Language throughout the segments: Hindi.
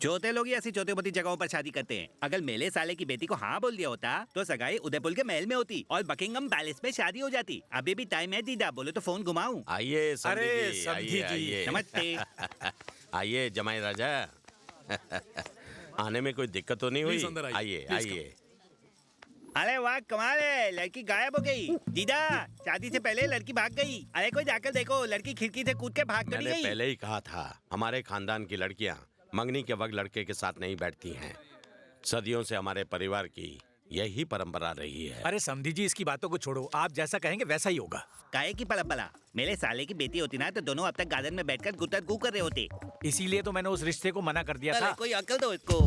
चौथे लोग ही ऐसी चौथे मोटी जगहों पर शादी करते हैं। अगर मेले साले की बेटी को हाँ बोल दिया होता तो सगाई उदयपुर के महल में होती और बकिंगम पैलेस में शादी हो जाती। अभी भी टाइम है दीदा, बोले तो फोन घुमाऊं। आइए अरे समधी जी, आइए। नमस्ते। आइए जमाई राजा। आने में कोई दिक्कत तो नहीं हुई? आइए आइए। अरे वाह कमाल है, लड़की गायब हो गई। दीदा शादी से पहले लड़की भाग गई। अरे कोई जाकर देखो, लड़की खिड़की से कूद के भाग तो नहीं मैंने गई। पहले ही कहा था, हमारे खानदान की लड़कियां मंगनी के वक्त लड़के के साथ नहीं बैठती हैं। सदियों से हमारे परिवार की यही परंपरा रही है। अरे समधी जी, इसकी बातों को छोड़ो, आप जैसा कहेंगे वैसा ही होगा। काहे की परंपरा? मेरे साले की बेटी होती ना तो दोनों अब तक गार्डन में बैठकर गुतर गू कर रहे होते। इसीलिए तो मैंने उस रिश्ते को मना कर दिया था। कोई अकल दो इसको।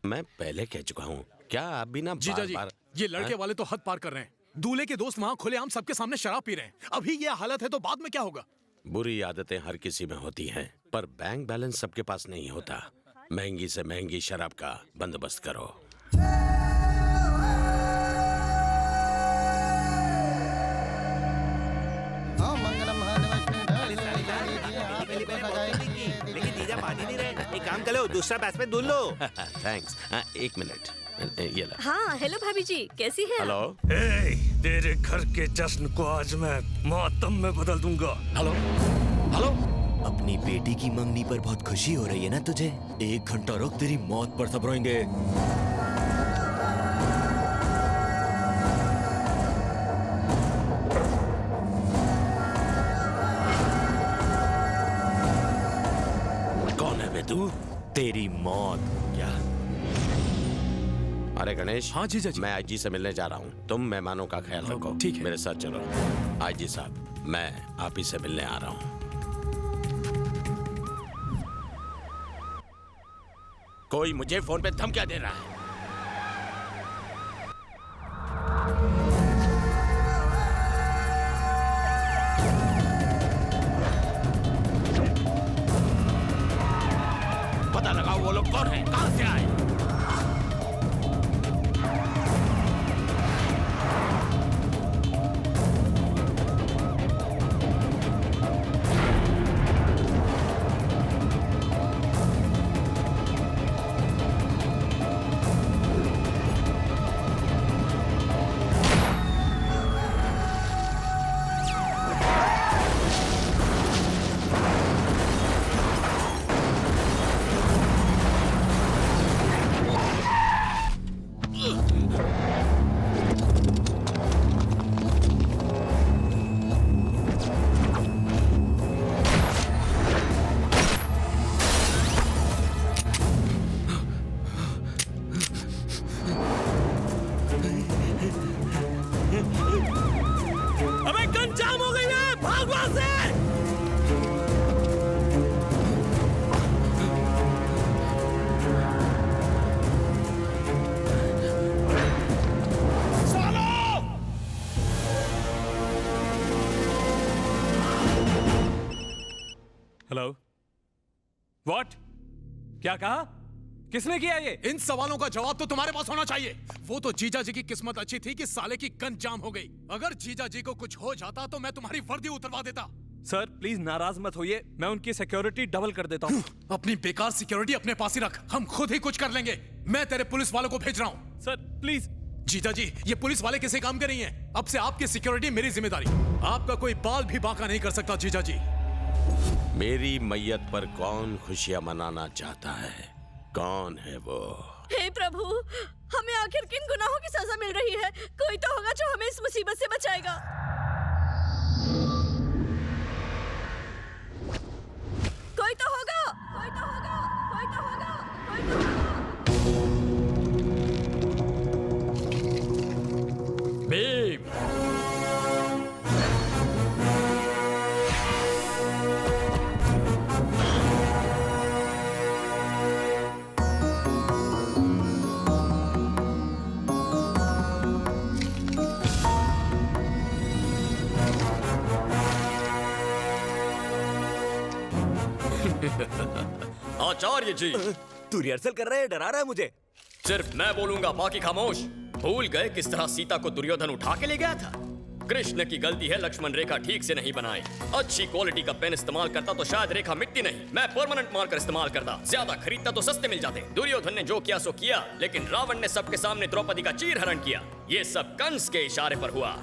मैं पहले कह चुका हूँ, क्या आप भी ना जीजा जी, ये लड़के वाले तो हद पार कर रहे हैं। दूल्हे के दोस्त वहाँ खुलेआम सबके सामने शराब पी रहे हैं। अभी ये हालत है तो बाद में क्या होगा? बुरी आदतें हर किसी में होती हैं, पर बैंक बैलेंस सबके पास नहीं होता। महंगी से महंगी शराब का बंदोबस्त करो। लेकिन दीदा मान ही नहीं रहे। एक काम करो, दूसरा बैट्समैन ढूंढ लो। थैंक्स। एक मिनट, ये ला। हाँ हेलो भाभी जी, कैसी हैं? हेलो। तेरे घर के जश्न को आज मैं मातम में बदल दूंगा। Hello hello. अपनी बेटी की मंगनी पर बहुत खुशी हो रही है ना तुझे? 1 घंटा रुक, तेरी मौत पर सब रोएंगे। कौन है बे तू? तेरी मौत। क्या? अरे गणेश। हाँ जीजा जी। मैं आईजी से मिलने जा रहा हूँ, तुम मेहमानों का ख्याल रखो। ठीक है। मेरे साथ चलो। आईजी साहब, मैं आप ही से मिलने आ रहा हूँ। कोई मुझे फोन पे धमकियां दे रहा है। पता लगाओ वो लोग कौन हैं, कहां से आए। अबे गन जाम हो गई है, भाग वहां से। Hello, what? क्या कहा? किसने किया ये? इन सवालों का जवाब तो तुम्हारे पास होना चाहिए। वो तो जीजा जी की किस्मत अच्छी थी कि साले की गन जाम हो गई। अगर जीजा जी को कुछ हो जाता तो मैं तुम्हारी वर्दी उतरवा देता। सर प्लीज नाराज मत होइए, मैं उनकी सिक्योरिटी डबल कर देता हूँ। अपनी बेकार सिक्योरिटी अपने पास ही रख, हम खुद ही कुछ कर लेंगे। मैं तेरे पुलिस वालों को भेज रहा हूँ। Sir please. जीजा जी, ये पुलिस वाले किसी काम के नहीं है। अब से आपकी सिक्योरिटी मेरी जिम्मेदारी। आपका कोई बाल भी बांका नहीं कर सकता जीजा जी। मेरी मैयत पर कौन खुशियां मनाना चाहता है? कौन है वो? हे प्रभु, हमें आखिर किन गुनाहों की सजा मिल रही है? कोई तो होगा जो हमें इस मुसीबत से बचाएगा। कोई तो होगा, कोई तो होगा, कोई तो होगा, कोई तो होगा। भीम। आचार्य जी, तू रिहर्सल कर रहा है, डरा रहा है मुझे। सिर्फ मैं बोलूंगा, बाकी खामोश। भूल गए किस तरह सीता को दुर्योधन उठा के ले गया था? कृष्ण की गलती है लक्ष्मण रेखा ठीक से नहीं बनाई। अच्छी क्वालिटी का पेन इस्तेमाल करता तो शायद रेखा मिटती नहीं। मैं परमानेंट मार्कर इस्तेमाल करता, ज्यादा खरीदता तो सस्ते मिल जाते। दुर्योधन ने जो किया सो किया, लेकिन रावण ने सबके सामने द्रौपदी का चीरहरण किया। ये सब कंस के इशारे पर हुआ।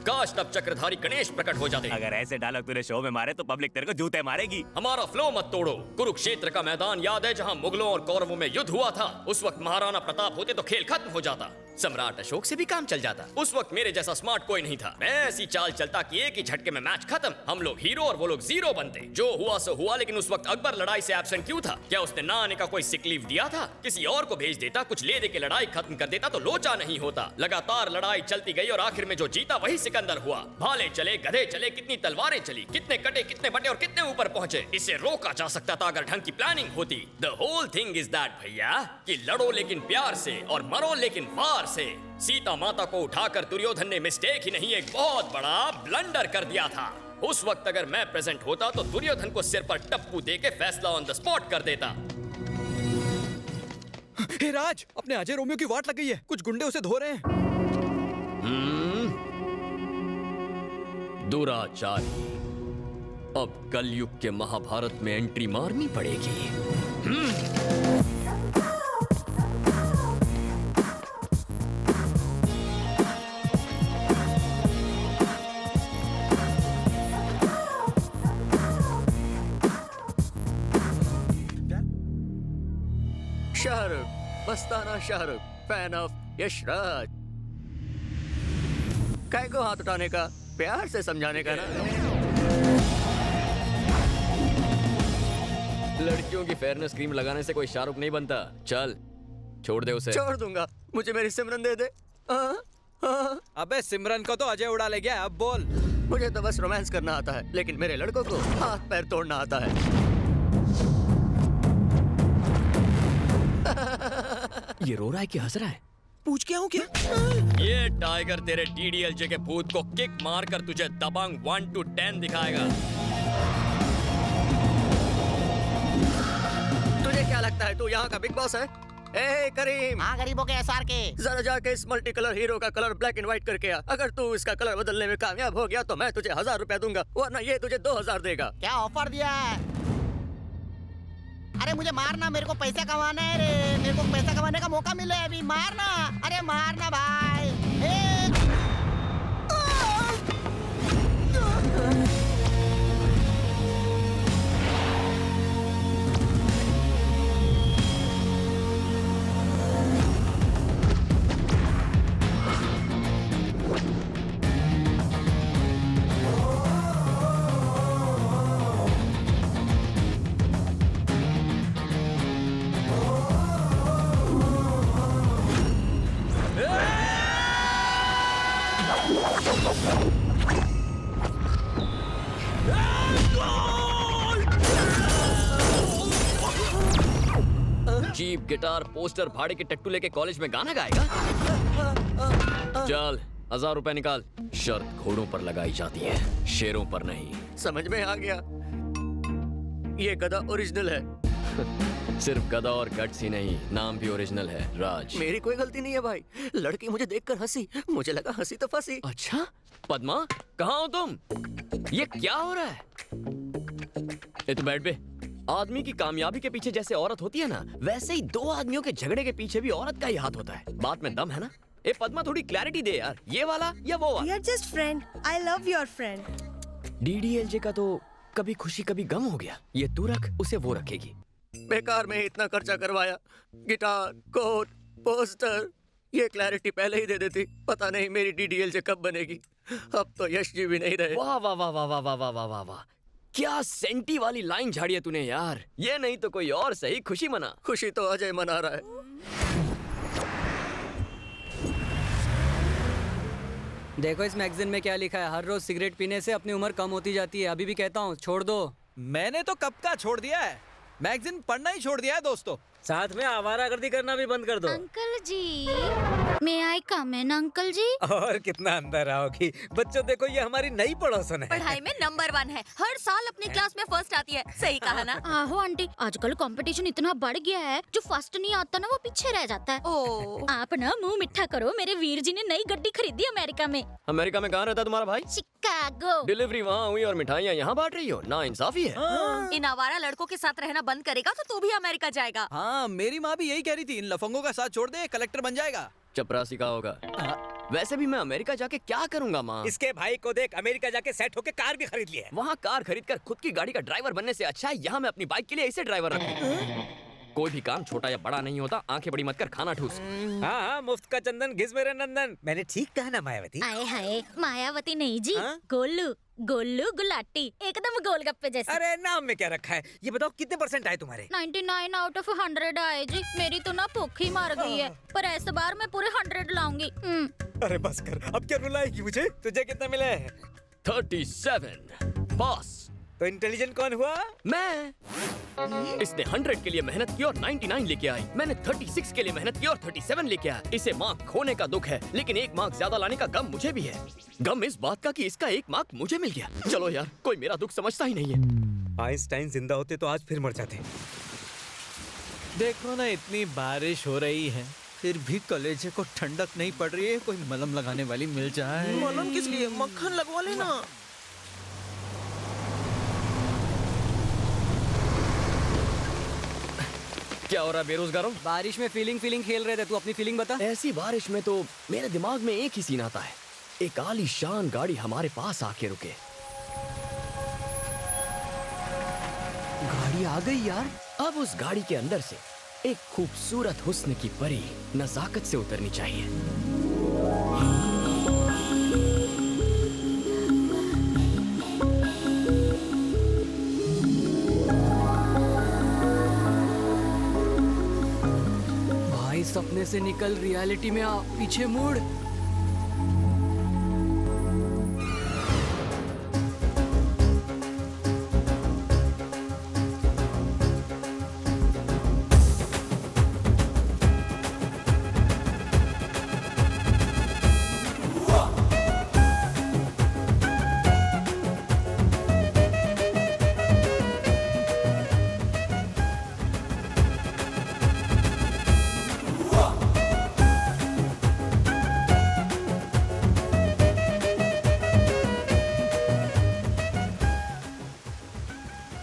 काश तब चक्रधारी गणेश प्रकट हो जाते। अगर ऐसे डायलॉग तूने शो में मारे तो पब्लिक तेरे को जूते मारेगी। हमारा फ्लो मत तोड़ो। कुरुक्षेत्र का मैदान याद है जहां मुगलों और कौरवों में युद्ध हुआ था? उस वक्त महाराणा प्रताप होते तो खेल खत्म हो जाता, सम्राट अशोक से भी काम चल जाता। उस वक्त मेरे जैसा स्मार्ट कोई नहीं था। मैं ऐसी चाल चलता कि एक ही झटके में मैच खत्म। हम लोग हीरो और वो लोग जीरो बनते। जो हुआ सो हुआ, लेकिन उस वक्त अकबर लड़ाई से एब्सेंट क्यों था? क्या उसने ना आने का कोई सिक लीव दिया था? किसी और को भेज देता, कुछ ले दे के लड़ाई खत्म कर देता तो लोचा नहीं होता। लगातार लड़ाई चलती गई और आखिर में जो जीता वही सिकंदर हुआ। भाले चले, गधे चले, कितनी तलवारें चली, कितने कटे, कितने बटे और कितने ऊपर पहुंचे। इसे रोका जा सकता था अगर ढंग की प्लानिंग होती। The whole thing is that भैया, कि लड़ो लेकिन प्यार से और मरो लेकिन वार से। सीता माता को उठाकर दुर्योधन ने मिस्टेक ही नहीं, एक बहुत बड़ा ब्लंडर कर दिया था। उस वक्त अगर मैं प्रेजेंट होता तो दुर्योधन को सिर पर टप्पू देके फैसला ऑन द स्पॉट कर देता। हे राज, अपने अजय रोमियो की वाट लग गई है। कुछ गुंडे उसे धो रहे हैं। दुराचारी, अब कलयुग के महाभारत में एंट्री मारनी पड़ेगी। शाहरुख, मस्ताना शाहरुख, फैन ऑफ यशराज। काय को हाथ उठाने का, प्यार से समझाने का ना। लड़कियों की फेयरनेस क्रीम लगाने से कोई शाहरुख नहीं बनता। चल छोड़ दे उसे। छोड़ दूंगा, मुझे मेरी सिमरन दे दे। अबे सिमरन को तो अजय उड़ा ले गया, अब बोल। मुझे तो बस रोमांस करना आता है, लेकिन मेरे लड़कों को हाथ पैर तोड़ना आता है। ये रो रहा है कि हंस रहा है? पूछ के आऊं क्या? ये टाइगर तेरे डीडीएलजे के भूत को किक मारकर तुझे दबंग 1 to 10 दिखाएगा। तुझे क्या लगता है तू यहाँ का बिग बॉस है? ए करीम, हाँ गरीबों के एसआर के, जरा जाके इस मल्टी कलर हीरो का कलर ब्लैक एंड व्हाइट करके आ। अगर तू इसका कलर बदलने में कामयाब हो गया तो मैं तुझे 1000 रुपया दूंगा, वरना ये तुझे 2000 देगा। क्या ऑफर दिया है? अरे मुझे मारना, मेरे को पैसा कमाना है रे। मेरे को पैसा कमाने का मौका मिला है अभी। मारना, अरे मारना भाई। जीप, गिटार, पोस्टर, भाड़े के टट्टू लेके कॉलेज में गाना गाएगा? चल 1000 रुपए निकाल। शर्त घोड़ों पर लगाई जाती है, शेरों पर नहीं। समझ में आ गया? ये गधा ओरिजिनल है। सिर्फ गधा और गट्स ही नहीं, नाम भी ओरिजिनल है, राज। मेरी कोई गलती नहीं है भाई। लड़की मुझे देखकर हंसी, मुझे लगा हंसी तो फंसी। अच्छा पद्मा, कहाँ हो तुम? ये क्या हो रहा है? ये तो बैठ बे। आदमी की कामयाबी के पीछे जैसे औरत होती है ना, वैसे ही दो आदमियों के झगड़े के पीछे भी औरत का ही हाथ होता है। बात में दम है ना? ए पद्मा, थोड़ी क्लैरिटी दे यार, ये वाला या वो वाला? You're just friend. I love your friend. DDLJ का तो कभी खुशी कभी गम हो गया। ये तू रख, उसे वो रखेगी। बेकार में इतना खर्चा करवाया, गिटार, कोट, पोस्टर। ये क्लैरिटी पहले ही दे देती, पता नहीं मेरी डीडीएलजे कब बनेगी। अब तो यश जी भी नहीं रहे। वाह वाह वाह वाह वाह वाह वाह वाह वाह वाह, क्या सेंटी वाली लाइन झाड़ी है तूने यार। ये नहीं तो कोई और सही, खुशी मना। खुशी तो अजय मना रहा है। देखो इस मैगजीन में क्या लिखा है, हर रोज सिगरेट पीने से अपनी उम्र कम होती जाती है। अभी भी कहता हूँ छोड़ दो। मैंने तो कब का छोड़ दिया है, मैगजीन पढ़ना ही छोड़ दिया है दोस्तों। साथ में आवारागर्दी करना भी बंद कर दो। अंकल जी मैं आई कम इन अंकल जी? और कितना अंदर आओगी। बच्चों देखो ये हमारी नई पड़ोसन है। पढ़ाई में नंबर 1 है, हर साल अपनी क्लास में फर्स्ट आती है। सही कहा ना? आहो आंटी, आजकल कंपटीशन इतना बढ़ गया है, जो फर्स्ट नहीं आता ना वो पीछे रह जाता है। ओ, आप ना मुंह मिठा करो, मेरे वीर जी ने नई गड्डी खरीदी अमेरिका में। अमेरिका में कहाँ रहता है तुम्हारा भाई? शिकागो। डिलीवरी वहाँ हुई और मिठाइयाँ यहाँ बांट रही हो, ना इंसाफी है। इन आवारा लड़कों के साथ रहना बंद करेगा तो तू भी अमेरिका जाएगा। हाँ, मेरी माँ भी यही कह रही थी, इन लफंगों का साथ छोड़ दे, कलेक्टर बन जाएगा। चपरासी का होगा। वैसे भी मैं अमेरिका जाके क्या करूंगा माँ? इसके भाई को देख, अमेरिका जाके सेट होके कार भी खरीद ली है। वहाँ कार खरीदकर खुद की गाड़ी का ड्राइवर बनने से अच्छा है यहाँ मैं अपनी बाइक के लिए ऐसे ड्राइवर रखूं। कोई भी काम छोटा या बड़ा नहीं होता, आंखें बड़ी मत कर, खाना ठूस। हाँ हाँ, मुफ्त का चंदन घिस मेरे नंदन। मैंने ठीक कहा ना मायावती? आए हाय, मायावती नहीं जी, गोलू गोलू गुलाटी, एकदम गोलगप्पे जैसे। अरे नाम में क्या रखा है? ये बताओ कितने % आए तुम्हारे? 99 आउट ऑफ 100 आए जी। मेरी तो ना भूख ही मार गई है, पर ऐसे बार मैं पूरे 100 लाऊंगी। अरे बस कर, अब क्या रुलाएगी मुझे? तुझे कितने मिले? 37 पास। तो इंटेलिजेंट कौन हुआ? मैं। इसने 100 के लिए मेहनत की और 99 लेके आई। मैंने 36 के लिए मेहनत की और 37 लेके आया। इसे मार्क खोने का दुख है, लेकिन एक मार्क ज्यादा लाने का गम मुझे भी है। गम इस बात का कि इसका एक मार्क मुझे मिल गया। चलो यार, कोई मेरा दुख समझता ही नहीं है। आइंस्टाइन जिंदा होते तो आज फिर मर जाते। देखो ना, इतनी बारिश हो रही है, फिर भी कलेजे को ठंडक नहीं पड़ रही है। कोई मलम लगाने वाली मिल जाए। मलम किस लिए? मक्खन लगवा लेना। क्या हो रहा है बेरोजगारों? बारिश में फीलिंग खेल रहे थे, तू अपनी फीलिंग बता। ऐसी बारिश में तो मेरे दिमाग में एक ही सीन आता है, एक आलीशान गाड़ी हमारे पास आके रुके। गाड़ी आ गई यार। अब उस गाड़ी के अंदर से एक खूबसूरत हुस्न की परी नजाकत से उतरनी चाहिए। भाई सपने से निकल रियलिटी में आ, पीछे मुड़।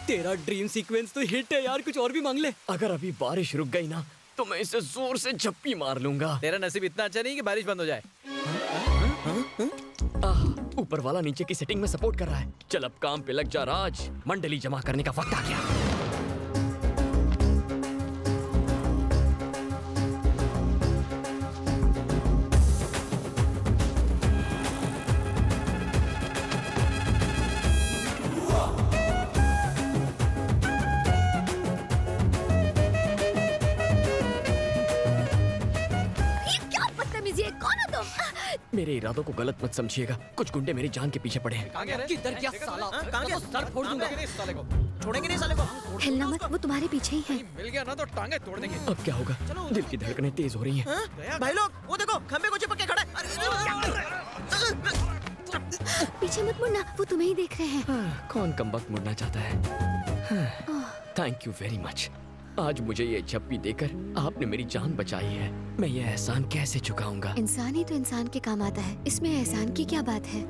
तेरा ड्रीम सीक्वेंस तो हिट है यार, कुछ और भी मांग ले। अगर अभी बारिश रुक गई ना तो मैं इसे जोर से झप्पी मार लूंगा। तेरा नसीब इतना अच्छा नहीं कि बारिश बंद हो जाए। ऊपर वाला नीचे की सेटिंग में सपोर्ट कर रहा है। चल अब काम पे लग जा राज, मंडली जमा करने का वक्त आ गया। मेरे इरादों को गलत मत समझिएगा, कुछ गुंडे मेरी जान के पीछे पड़े हैं। किधर क्या साला? कहाँ गया? सर फोड़ दूंगा। साले को छोड़ेंगे नहीं साले को। हिलना मत, वो तुम्हारे पीछे ही है। मिल गया ना तो टांगे तोड़ देंगे। अब क्या होगा? दिल की धड़कनें तेज हो रही हैं। भाई लोग वो देखो, खंबे को चिपक के खड़ा है। पीछे मत मुड़ना, वो तुम्हें ही देख रहे हैं। कौन कमबख्त मुड़ना चाहता है? Thank you very much. आज मुझे ये झप्पी देकर आपने मेरी जान बचाई है। मैं ये एहसान कैसे चुकाऊंगा? इंसान ही तो इंसान के काम आता है, इसमें एहसान की क्या बात है?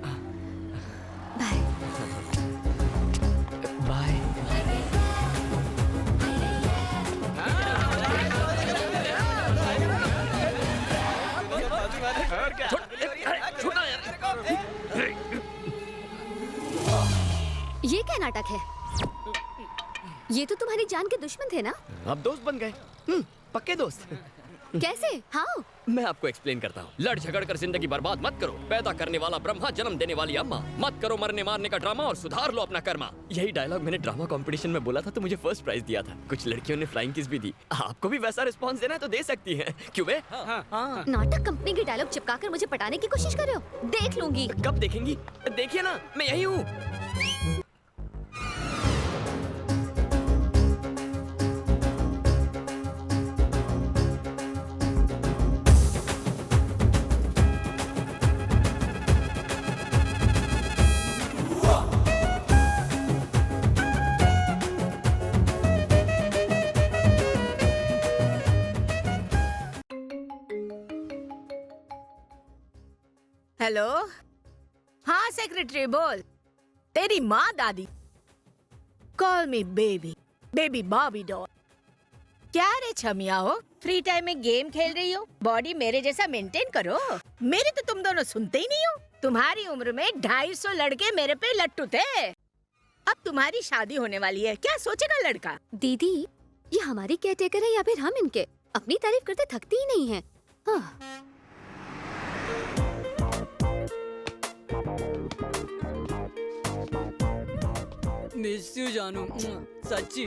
Bye bye. ये क्या नाटक है? ये तो तुम्हारी जान के दुश्मन थे ना? अब दोस्त बन गए। पक्के दोस्त। कैसे? हाँ, मैं आपको एक्सप्लेन करता हूँ। लड़ झगड़ कर जिंदगी बर्बाद मत करो। पैदा करने वाला ब्रह्मा, जन्म देने वाली अम्मा। मत करो मरने मारने का ड्रामा और सुधार लो अपना कर्मा। यही डायलॉग मैंने ड्रामा कंपटीशन में बोला था तो मुझे फर्स्ट प्राइज दिया था। कुछ लड़कियों ने फ्लाइंग किस भी दी। आपको भी वैसा रिस्पॉन्स देना है तो दे सकती हैं। क्यों बे? नाटक कंपनी के डायलॉग चिपकाकर मुझे पटाने की कोशिश कर रहे हो? देख लूंगी। कब देखेंगी? देखिए ना, मैं यही हूँ। हेलो, हाँ सेक्रेटरी बोल। तेरी माँ दादी। Call me baby, baby Bobby doll. क्या रे छमिया हो, फ्री टाइम में गेम खेल रही हो? बॉडी मेरे जैसा मेंटेन करो। मेरे तो तुम दोनों सुनते ही नहीं हो। तुम्हारी उम्र में 250 लड़के मेरे पे लट्टू थे। अब तुम्हारी शादी होने वाली है, क्या सोचेगा लड़का? दीदी, ये हमारी केयरटेकर है या फिर हम इनके? अपनी तारीफ करते थकती ही नहीं है। हाँ। मिस यू जानू, सच्ची।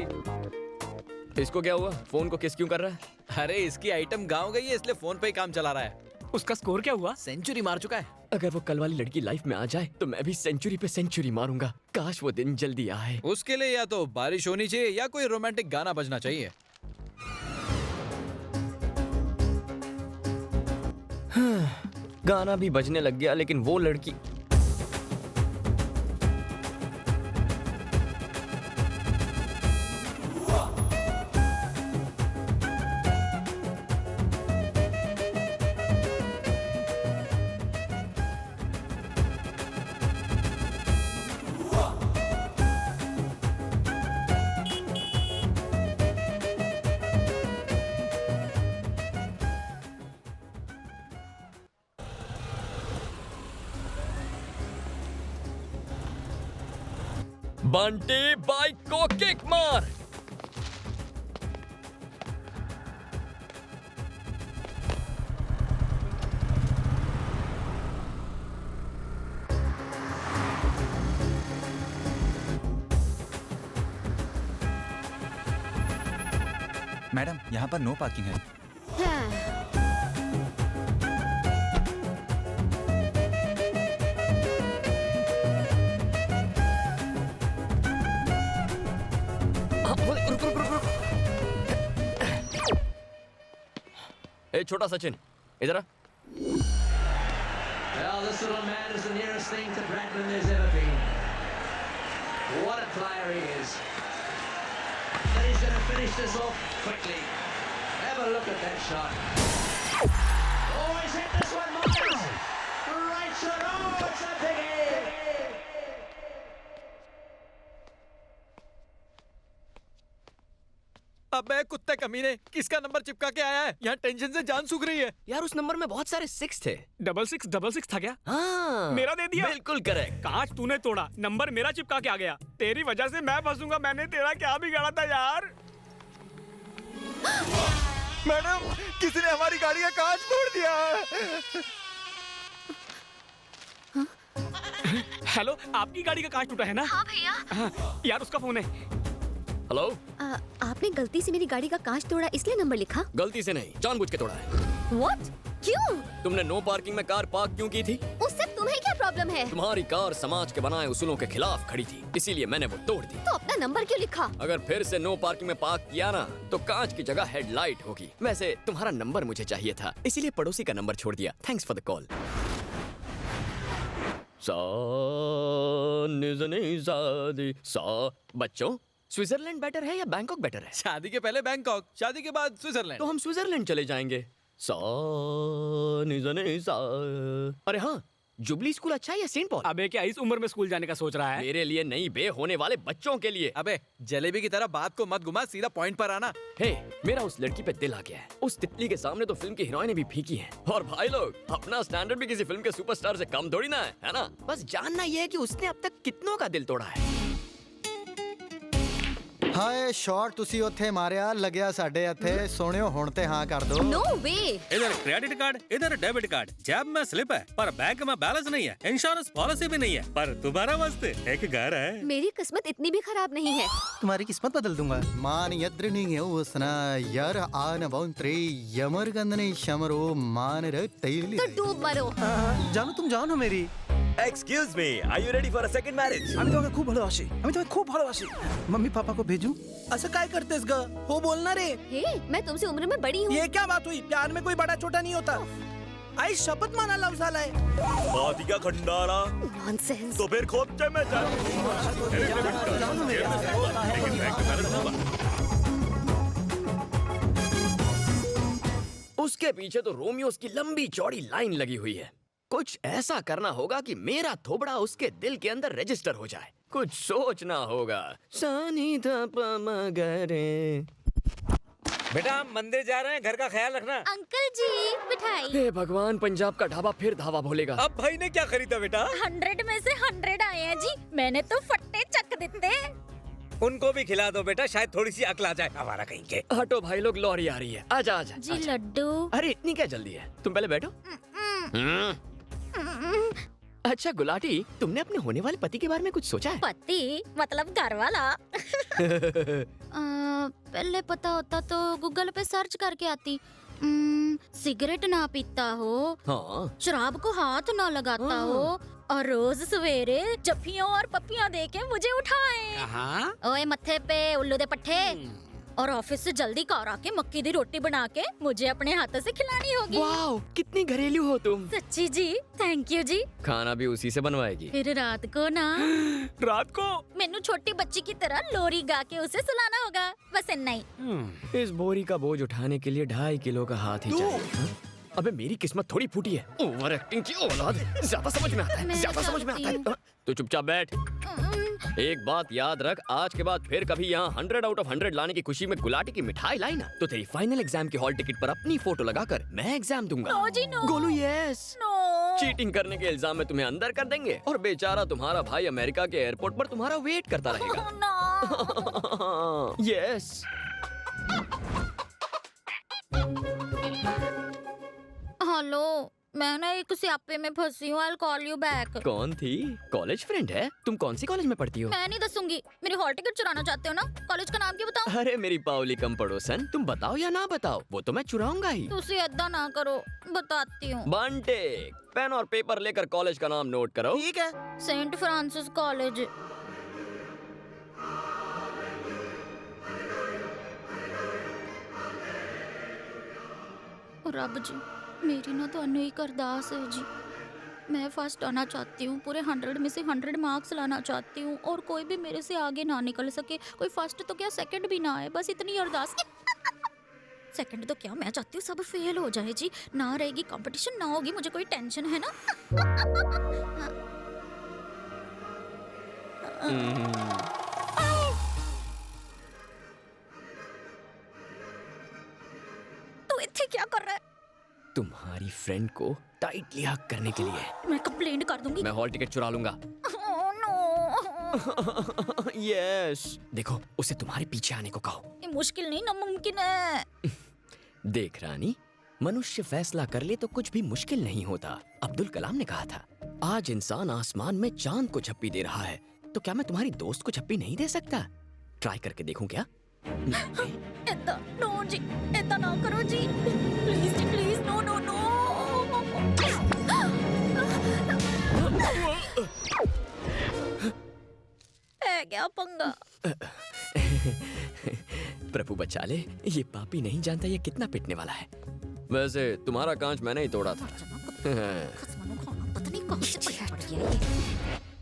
इसको क्या हुआ? फोन को किस क्यों कर रहा है? अरे इसकी आइटम गाँव गई है इसलिए फोन पे ही काम चला रहा है। उसका स्कोर क्या हुआ? सेंचुरी मार चुका है। अगर वो कल वाली लड़की लाइफ में आ जाए तो मैं भी सेंचुरी पे सेंचुरी मारूंगा। काश वो दिन जल्दी आए। उसके लिए या तो बारिश होनी चाहिए या कोई रोमांटिक गाना बजना चाहिए। गाना भी बजने लग गया, लेकिन वो लड़की बंटी बाइक को किक मार। मैडम, यहाँ पर नो पार्किंग है। ए छोटा सचिन, इधर आ। Well, this little man is the nearest thing to Bradman there's ever been. What a player he is. And he's going to finish this off quickly. Have a look at that shot. Oh, he's hit this one, Miles. Right shot. Oh, it's a biggie. अबे कुत्ते कमीने, किसका नंबर चिपका के आया है? यहाँ टेंशन से जान सूख रही है। यार उस नंबर में बहुत सारे 6 थे। 666 था क्या? हाँ, मेरा दे दिया। बिल्कुल करेक्ट। कांच तूने तोड़ा, नंबर मेरा चिपका के आ गया। तेरी वजह से मैं फंसूंगा। मैंने तेरा क्या बिगाड़ा था यार? मैडम, किसी ने हमारी गाड़ी का कांच फोड़ दिया। हेलो, आपकी गाड़ी का कांच टूटा है ना? हाँ भैया। हाँ, यार उसका फोन है। हेलो, आपने गलती से मेरी गाड़ी का कांच तोड़ा इसलिए नंबर लिखा? गलती से नहीं, जानबूझ के तोड़ा है। What? क्यों? तुमने नो पार्किंग में कार पार्क क्यों की थी? उससे तुम्हें क्या प्रॉब्लम है? तुम्हारी कार समाज के बनाए उसूलों के खिलाफ खड़ी थी, इसीलिए मैंने वो तोड़ दी। तो अपना नंबर क्यों लिखा? अगर फिर से नो पार्किंग में पार्क किया ना तो कांच की जगह हेडलाइट होगी। वैसे तुम्हारा नंबर मुझे चाहिए था, इसीलिए पड़ोसी का नंबर छोड़ दिया। Thanks for the call. बच्चों, स्विट्जरलैंड बेटर है या बैंकॉक बेटर है? शादी के पहले बैंकॉक, शादी के बाद स्विट्जरलैंड। तो हम स्विट्जरलैंड चले जाएंगे। अरे हाँ, जुबली स्कूल अच्छा है या सेंट पॉल? अबे क्या इस उम्र में स्कूल जाने का सोच रहा है? मेरे लिए नहीं बे, होने वाले बच्चों के लिए। अबे जलेबी की तरह बात को मत घुमा, सीधा पॉइंट पर आना। हे, मेरा उस लड़की पे दिल आ गया है। उस तितली के सामने तो फिल्म की हीरोइनें भी फीकी हैं। और भाई लोग, अपना स्टैंडर्ड भी किसी फिल्म के सुपरस्टार से कम थोड़ी ना है ना? बस जानना ये है कि उसने अब तक कितनों का दिल तोड़ा है। हाय शॉट तुसी उत्थे मारिया लग्या साडे हथे सोनियो हुण ते हाँ कर दो। नो वे। इधर क्रेडिट कार्ड, इधर डेबिट कार्ड, जेब में स्लिप है पर बैंक में बैलेंस नहीं है, इंश्योरेंस पॉलिसी भी नहीं है, पर तुम्हारा वास्ते एक घर है। मेरी किस्मत इतनी भी खराब नहीं है। तुम्हारी किस्मत बदल दूंगा। मान यद्रनी उसना यार आन बौंत्रे यमरगंदने शमरो मान रे तैली। तो डूब मरो। जानू तुम जान हो मेरी। Excuse me, are you ready for a second marriage? আমি তোমাকে খুব ভালোবাসি, আমি তোমাকে খুব ভালোবাসি। मम्मी पापा को भेजूं? असं काय करतेस ग? हो बोल ना रे। हे, मैं तुमसे उम्र में बड़ी हूँ। ये क्या बात हुई? प्यार में कोई बड़ा छोटा नहीं होता। आई शपथ माना लव झालाय। बाती का खंडारा। नॉनसेंस। तो फिर खोप चे मैं उसके पीछे तो रोमियोस की लंबी चौड़ी लाइन लगी हुई है। कुछ ऐसा करना होगा कि मेरा थोबड़ा उसके दिल के अंदर रजिस्टर हो जाए। कुछ सोचना होगा। सानी धा पा मा गा रे। बेटा हम मंदिर जा रहे हैं, घर का ख्याल रखना। अंकल जी मिठाई। हे भगवान, पंजाब का ढाबा फिर धावा भोलेगा। अब भाई ने क्या खरीदा बेटा? 100 में से 100 आए हैं जी। मैंने तो फट्टे चक देते। उनको भी खिला दो बेटा, शायद थोड़ी सी अकल आ जाए हमारा कहीं के। हटो भाई लोग, लॉरी आ रही है। आजा आजा जी लड्डू। अरे इतनी क्या जल्दी है, तुम पहले बैठो। अच्छा गुलाटी, तुमने अपने होने वाले पति के बारे में कुछ सोचा है? पति मतलब घर वाला। पहले पता होता तो गूगल पे सर्च करके आती। सिगरेट ना पीता हो, हाँ। शराब को हाथ ना लगाता हो, और रोज सवेरे जफ्फियों और पप्पियां देके मुझे उठाए। ओए मत्थे पे उल्लू दे पट्टे। और ऑफिस से जल्दी घर आके मक्की दी रोटी बना के मुझे अपने हाथों से खिलानी होगी। वाओ, कितनी घरेलू हो तुम। सच्ची जी, थैंक यू जी। खाना भी उसी से बनवाएगी? फिर रात को ना। रात को? मैनू छोटी बच्ची की तरह लोरी गा के उसे सुलाना होगा, बस इतना ही। इस बोरी का बोझ उठाने के लिए 2.5 किलो का हाथ ही चाहिए। अबे मेरी किस्मत थोड़ी फूटी है। ओवर एक्टिंग की औलाद। ज्यादा समझ में आता है, ज्यादा समझ में आता है। तो चुपचाप बैठ। एक बात याद रख, आज के बाद फिर कभी यहाँ 100 आउट ऑफ 100 लाने की खुशी में गुलाटी की मिठाई लाई ना, तो तेरी फाइनल एग्जाम की हॉल टिकट पर अपनी फोटो लगाकर मैं एग्जाम दूंगा। नो जी no. Golu yes. No. Cheating करने के इल्जाम में तुम्हें अंदर कर देंगे और बेचारा तुम्हारा भाई अमेरिका के एयरपोर्ट पर तुम्हारा वेट करता रहेगा। यस। हेलो, मैं ना एक स्यापे में फंसी हूँ। I'll call you back। कौन थी? कॉलेज फ्रेंड है? तुम कौन सी कॉलेज में पढ़ती हो? मैं नहीं दसूंगी। मेरी हॉल टिकट चुराना चाहते हो ना? कॉलेज का नाम क्या बताओ? अरे मेरी पावली कम पड़ोसन, तुम बताओ या ना बताओ, वो तो मैं चुराऊंगा ही। तुसी ऐदा ना करो, बताती हूँ। बंटे, पेन और पेपर लेकर कॉलेज का नाम नोट करो। ठीक है। Saint Francis College. Rab ji, मेरी ना तो अनु एक अरदास है जी। मैं फर्स्ट आना चाहती हूँ, पूरे 100 में से 100 मार्क्स लाना चाहती हूँ, और कोई भी मेरे से आगे ना निकल सके। कोई फर्स्ट तो क्या सेकंड भी ना आए, बस इतनी अरदास। सेकंड तो क्या, मैं चाहती हूँ सब फेल हो जाए जी। ना रहेगी कंपटीशन, ना होगी मुझे कोई टेंशन, है ना? तू इत्थे क्या कर रहा है? तुम्हारी फ्रेंड को टाइटली हग करने के लिए। मैं कंप्लेंट कर दूंगी। मैं हॉल टिकट चुरा लूंगा। यस। देखो, उसे तुम्हारे पीछे आने को कहो। ये मुश्किल नहीं, नामुमकिन है। देख रानी, मनुष्य फैसला कर ले तो कुछ भी मुश्किल नहीं होता। अब्दुल कलाम ने कहा था, आज इंसान आसमान में चांद को झप्पी दे रहा है, तो क्या मैं तुम्हारी दोस्त को झप्पी नहीं दे सकता? ट्राई करके देखूं क्या? ऐदा नो जी, ऐदा ना करो जी, प्लीज जी, प्लीज। No no no. है क्या पंगा? प्रभु बचा ले, ये पापी नहीं जानता ये कितना पिटने वाला है। वैसे तुम्हारा कांच मैंने ही तोड़ा था।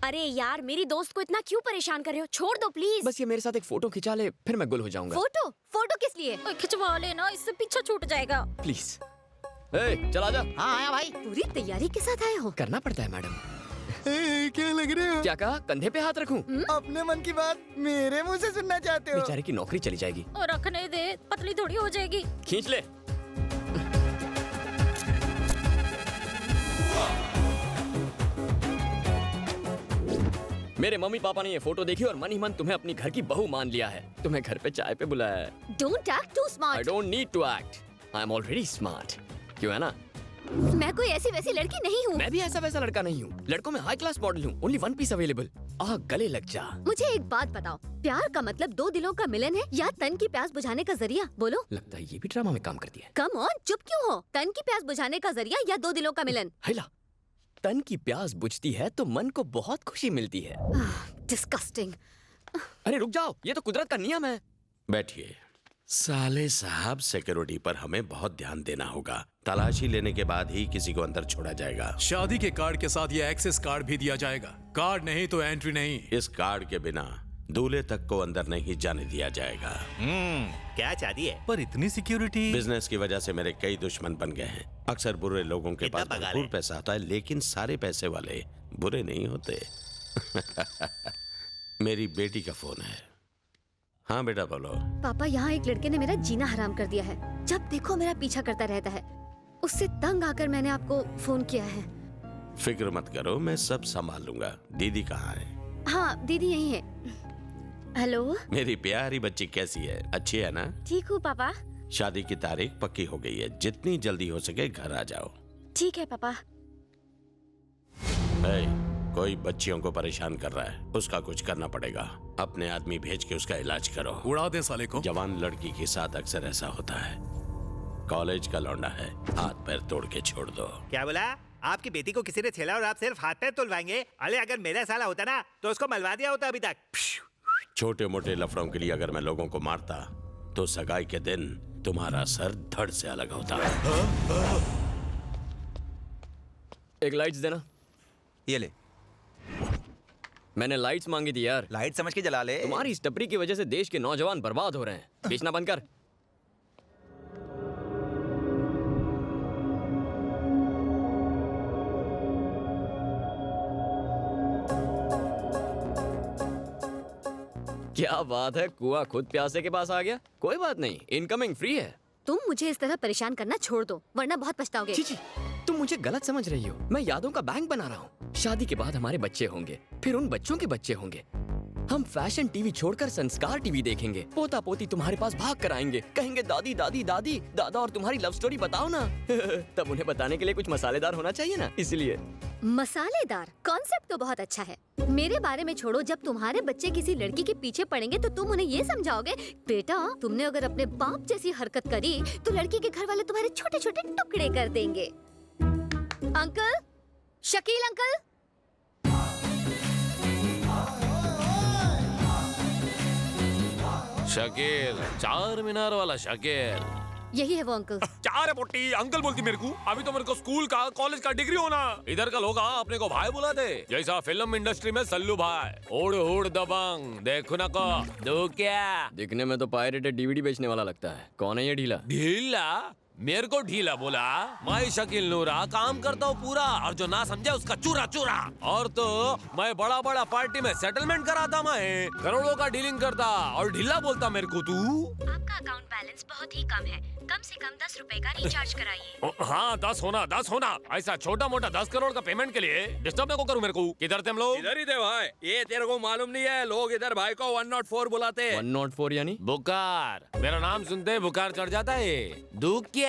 अरे यार, मेरी दोस्त को इतना क्यों परेशान कर रहे हो? छोड़ दो प्लीज। बस ये मेरे साथ एक फोटो खिंचा ले, फिर मैं गुल हो जाऊंगा। फोटो? फोटो किस लिए? खिंचवा लेना, इससे पीछा छूट जाएगा। प्लीज। चल आजा। हाँ आया भाई। पूरी तैयारी के साथ आए हो? करना पड़ता है मैडम। क्या लग रहे हो? क्या कहा? कंधे पे हाथ रखूं? अपने मन की बात मेरे मुंह से सुनना चाहते हो? बेचारे की नौकरी चली जाएगी। और रखने दे, पतली थोड़ी हो जाएगी। खींच ले। मेरे मम्मी पापा ने ये फोटो देखी और मन ही मन तुम्हें अपनी घर की बहू मान लिया है। तुम्हें घर पे चाय पे बुलाया है। Don't act too smart. I don't need to act. I am already smart. क्यों है ना? मैं कोई ऐसी वैसी लड़की नहीं हूँ। मैं भी ऐसा वैसा लड़का नहीं हूँ। लड़कों में हाई क्लास मॉडल हूँ। Only one piece available. गले लग जा। मुझे एक बात बताओ, प्यार का मतलब 2 दिलों का मिलन है या तन की प्यास बुझाने का जरिया? बोलो। लगता है ये भी ड्रामा में काम करती है। कम ऑन, चुप क्यों हो? तन की प्यास बुझाने का जरिया या 2 दिलों का मिलन? हैला, तन की प्यास बुझती है तो मन को बहुत खुशी मिलती है। डिस्गस्टिंग। अरे रुक जाओ, ये तो कुदरत का नियम है। बैठिए। साले साहब, सिक्योरिटी पर हमें बहुत ध्यान देना होगा। तलाशी लेने के बाद ही किसी को अंदर छोड़ा जाएगा। शादी के कार्ड के साथ ये एक्सेस कार्ड भी दिया जाएगा। कार्ड नहीं तो एंट्री नहीं। इस कार्ड के बिना दूल्हे तक को अंदर नहीं जाने दिया जाएगा। क्या चाहती है? पर इतनी सिक्योरिटी। बिजनेस की वजह से मेरे कई दुश्मन बन गए हैं। अक्सर बुरे लोगों के पास भरपूर पैसा होता है, लेकिन सारे पैसे वाले बुरे नहीं होते। मेरी बेटी का फोन है। हाँ बेटा बोलो। पापा, यहाँ एक लड़के ने मेरा जीना हराम कर दिया है। जब देखो मेरा पीछा करता रहता है। उससे तंग आकर मैंने आपको फोन किया है। फिक्र मत करो, मैं सब संभाल लूंगा। दीदी कहाँ है? हाँ, दीदी यही है। हेलो। मेरी प्यारी बच्ची कैसी है? अच्छी है ना? ठीक हूँ पापा। शादी की तारीख पक्की हो गई है, जितनी जल्दी हो सके घर आ जाओ। ठीक है पापा। कोई बच्चियों को परेशान कर रहा है, उसका कुछ करना पड़ेगा। अपने आदमी भेज के उसका इलाज करो। उड़ा दे साले को। जवान लड़की के साथ अक्सर ऐसा होता है। कॉलेज का लौंडा है, हाथ पैर तोड़ के छोड़ दो। क्या बोला? आपकी बेटी को किसी ने छेड़ा और आप सिर्फ हाथ पैर तुलवाएंगे? अरे अगर मेरा साला होता ना तो उसको मलवा दिया होता अभी तक। छोटे मोटे लफड़ों के लिए अगर मैं लोगों को मारता तो सगाई के दिन तुम्हारा सर धड़ से अलग होता। एक लाइट्स देना। ये ले। मैंने लाइट्स मांगी थी यार। लाइट समझ के जला ले। तुम्हारी इस टपरी की वजह से देश के नौजवान बर्बाद हो रहे हैं। बेचना बंद कर। क्या बात है, कुआं खुद प्यासे के पास आ गया। कोई बात नहीं, इनकमिंग फ्री है। तुम मुझे इस तरह परेशान करना छोड़ दो, वरना बहुत पछताओगे। जी, तुम मुझे गलत समझ रही हो। मैं यादों का बैंक बना रहा हूँ। शादी के बाद हमारे बच्चे होंगे, फिर उन बच्चों के बच्चे होंगे। हम फैशन टीवी छोड़कर संस्कार टीवी देखेंगे। पोता पोती तुम्हारे पास भाग कर आएंगे, कहेंगे दादी दादी दादी, दादा और तुम्हारी लव स्टोरी बताओ ना। तब उन्हें बताने के लिए कुछ मसालेदार होना चाहिए ना, इसलिए। मसालेदार कॉन्सेप्ट तो बहुत अच्छा है। मेरे बारे में छोड़ो, जब तुम्हारे बच्चे किसी लड़की के पीछे पड़ेंगे तो तुम उन्हें ये समझाओगे, बेटा तुमने अगर अपने बाप जैसी हरकत करी तो लड़की के घर वाले तुम्हारे छोटे छोटे टुकड़े कर देंगे। Uncle, Shakeel uncle. शकील, चार मीनार वाला शकील। यही है वो अंकल। क्या रे पोटी, अंकल बोलती मेरे को? अभी तो मेरे को स्कूल का कॉलेज का डिग्री होना। इधर का लोग अपने को भाई बुलाते, जैसा फिल्म इंडस्ट्री में सल्लू भाई। उड़ उड़ दबंग, देखो ना को दो क्या। दिखने में तो पायरेटेड डीवीडी बेचने वाला लगता है। कौन है ये ढीला? ढीला? मेरे को ढीला बोला? मैं शकील नूरा काम करता हूँ पूरा, और जो ना समझे उसका चूरा चूरा। और तो मैं बड़ा बड़ा पार्टी में सेटलमेंट कराता, मैं करोड़ों का डीलिंग करता, और ढीला बोलता मेरे को तू। आपका अकाउंट बैलेंस बहुत ही कम है, कम से कम 10 रुपए का रिचार्ज कराइए। हाँ 10 होना। ऐसा छोटा मोटा 10 करोड़ का पेमेंट के लिए डिस्टर्ब को करूँ मेरे को? किधर थे हम लोग? इधर ही थे भाई। ये तेरे को मालूम नहीं है, लोग इधर भाई को 104 बुलाते। 104 यानी? बुखार। मेरा नाम सुनते बुखार चढ़ जाता है। दुख क्या?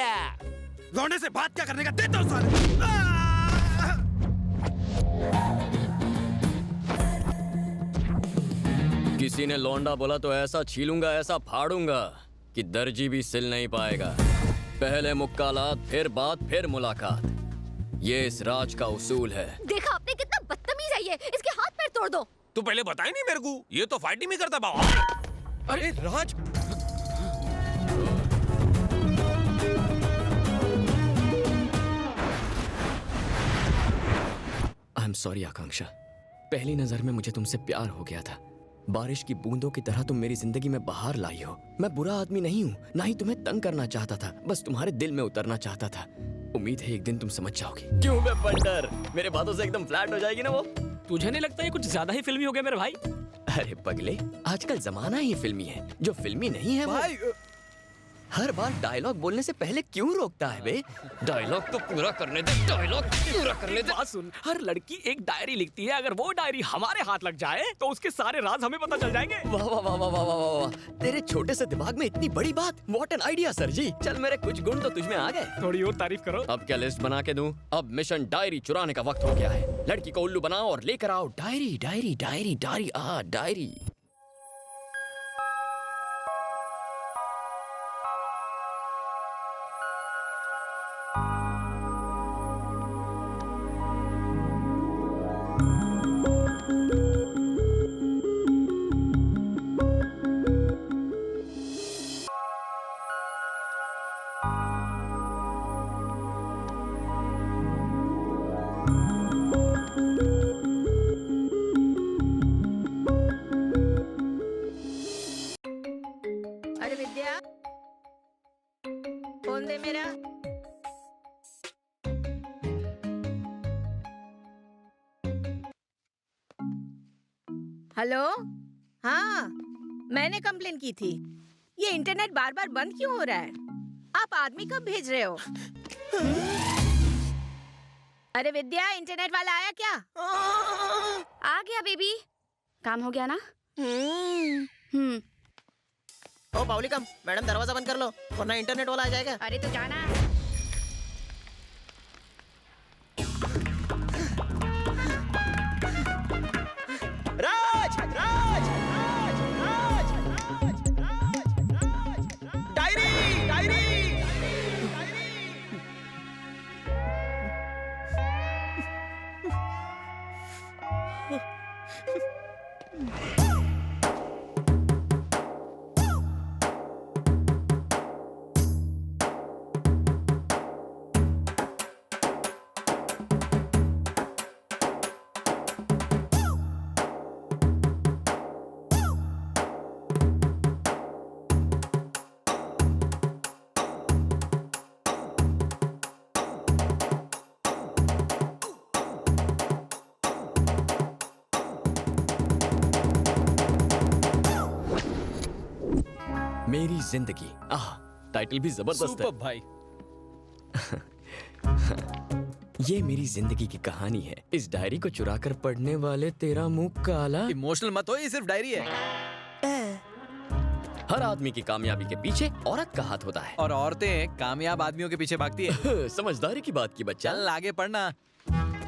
लौंडे से बात क्या करने का, देता हूँ साले। किसी ने लौंडा बोला तो ऐसा छीलूंगा, ऐसा फाड़ूंगा कि दर्जी भी सिल नहीं पाएगा। पहले मुक्कालात, फिर बात, फिर मुलाकात। ये इस राज का उसूल है। देखा आपने कितना बदतमीज है ये, इसके हाथ पैर तोड़ दो। तू पहले बताई नहीं मेरे को, ये तो फाइटिंग में करता बाबा। अरे राज, आई एम सॉरी आकांक्षा। पहली नजर में मुझे तुमसे प्यार हो गया था। बारिश की बूंदों की तरह तुम मेरी जिंदगी में बहार लाई हो। मैं बुरा आदमी नहीं हूँ, ना ही तुम्हें तंग करना चाहता था, बस तुम्हारे दिल में उतरना चाहता था। उम्मीद है एक दिन तुम समझ जाओगे। क्यों बे बंडर, मेरे बातों से एकदम फ्लैट हो जाएगी ना वो? तुझे नहीं लगता ये कुछ ज्यादा ही फिल्मी हो गया मेरे भाई? अरे पगले, आजकल जमाना ही फिल्मी है। जो फिल्मी नहीं है भाई, हर बार डायलॉग बोलने से पहले क्यों रोकता है बे? डायलॉग तो पूरा करने दे, डायलॉग पूरा करने दे। बात सुन, हर लड़की एक डायरी लिखती है, अगर वो डायरी हमारे हाथ लग जाए तो उसके सारे राज हमें पता चल जाएंगे। वाह वाह वाह वाह वाह वाह वाह, तेरे छोटे से दिमाग में इतनी बड़ी बात। व्हाट एन आइडिया सर जी। चल मेरे कुछ गुण तो तुझमें आ गए। थोड़ी और तारीफ करो। अब क्या लिस्ट बना के दूं? अब मिशन डायरी चुराने का वक्त हो गया है। लड़की को उल्लू बनाओ और लेकर आओ diary diary diary diary diary. अरे विद्या, फोन दे मेरा। हेलो, हाँ, मैंने कंप्लेन की थी। ये इंटरनेट बार बार बंद क्यों हो रहा है? आप आदमी कब भेज रहे हो? अरे विद्या, इंटरनेट वाला आया क्या? आ गया बेबी। काम हो गया ना? ओ पाउलिकम, मैडम दरवाजा बंद कर लो वरना इंटरनेट वाला आ जाएगा। अरे तू जाना। राज राज राज राज राज राज डायरी डायरी मेरी जिंदगी। टाइटल भी जबरदस्त है। सुपर भाई। ये मेरी जिंदगी की कहानी है। इस डायरी को चुरा कर पढ़ने वाले तेरा मुंह काला। इमोशनल मत हो, ये सिर्फ डायरी है। हर आदमी की कामयाबी के पीछे औरत का हाथ होता है और औरतें कामयाब आदमियों के पीछे भागती है। समझदारी की बात की बच्चा। चल आगे पढ़ना।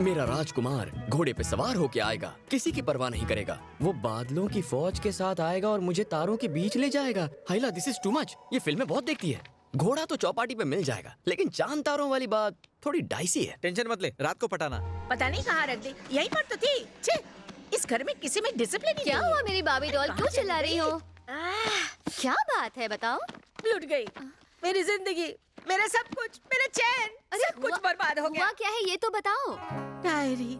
मेरा राजकुमार घोड़े पे सवार होके आएगा, किसी की परवाह नहीं करेगा। वो बादलों की फौज के साथ आएगा और मुझे तारों के बीच ले जाएगा। हाइला, दिस इज टू मच। ये फिल्में बहुत देखती है। घोड़ा तो चौपाटी पे मिल जाएगा, लेकिन चांद तारों वाली बात थोड़ी डाइसी है। टेंशन मत ले, रात को पटाना। पता नहीं कहाँ रख दी, यहीं पर तो थी। छे, इस घर में किसी में डिसिप्लिन नहीं। क्या हुआ मेरी बाबी डॉल, क्यों चिल्ला रही हो? क्या बात है, बताओ। लूट गई मेरी जिंदगी, मेरा सब कुछ, मेरा चैन, सब कुछ बर्बाद हो गया। हुआ क्या है ये तो बताओ। डायरी,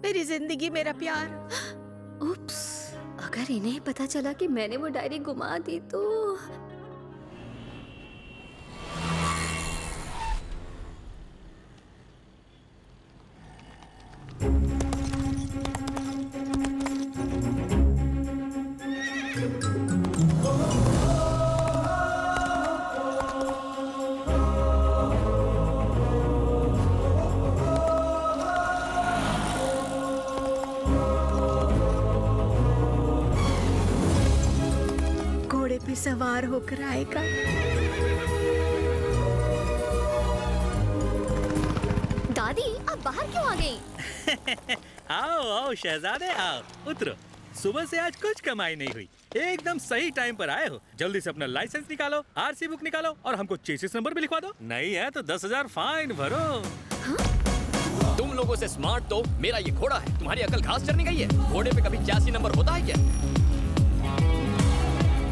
मेरी जिंदगी, मेरा प्यार। उप्स, अगर इन्हें पता चला कि मैंने वो डायरी गुमा दी तो। घोड़े पे सवार होकर आएगा। दादी, आप बाहर क्यों आ गई? आओ आओ शहजादे आओ, उतरो। सुबह से आज कुछ कमाई नहीं हुई, एकदम सही टाइम पर आए हो। जल्दी से अपना लाइसेंस निकालो, आरसी बुक निकालो और हमको चेसिस नंबर भी लिखवा दो। नहीं है तो 10,000 फाइन भरो। तुम लोगों से स्मार्ट तो मेरा ये घोड़ा है। तुम्हारी अकल घास चरने गई है? घोड़े पे कभी चेसिस नंबर होता है क्या?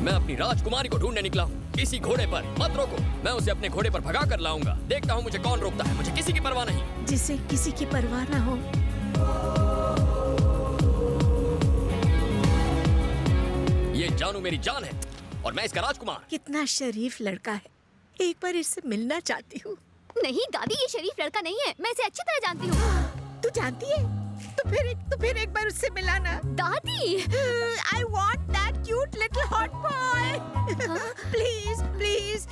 मैं अपनी राजकुमारी को ढूंढने निकला हूँ। इसी घोड़े पर मत रोको, मैं उसे अपने घोड़े पर भगा कर लाऊंगा। देखता हूँ मुझे कौन रोकता है। मुझे किसी की परवाह नहीं। जिसे किसी की परवाह ना हो। ये जानू मेरी जान है और मैं इसका राजकुमार। कितना शरीफ लड़का है, एक बार इससे मिलना चाहती हूँ। नहीं दादी, ये शरीफ लड़का नहीं है, मैं इसे अच्छी तरह जानती हूँ। तू जानती है? तो फिर एक बार उससे मिलाना। दादी, I want that cute little hot boy. Please, please,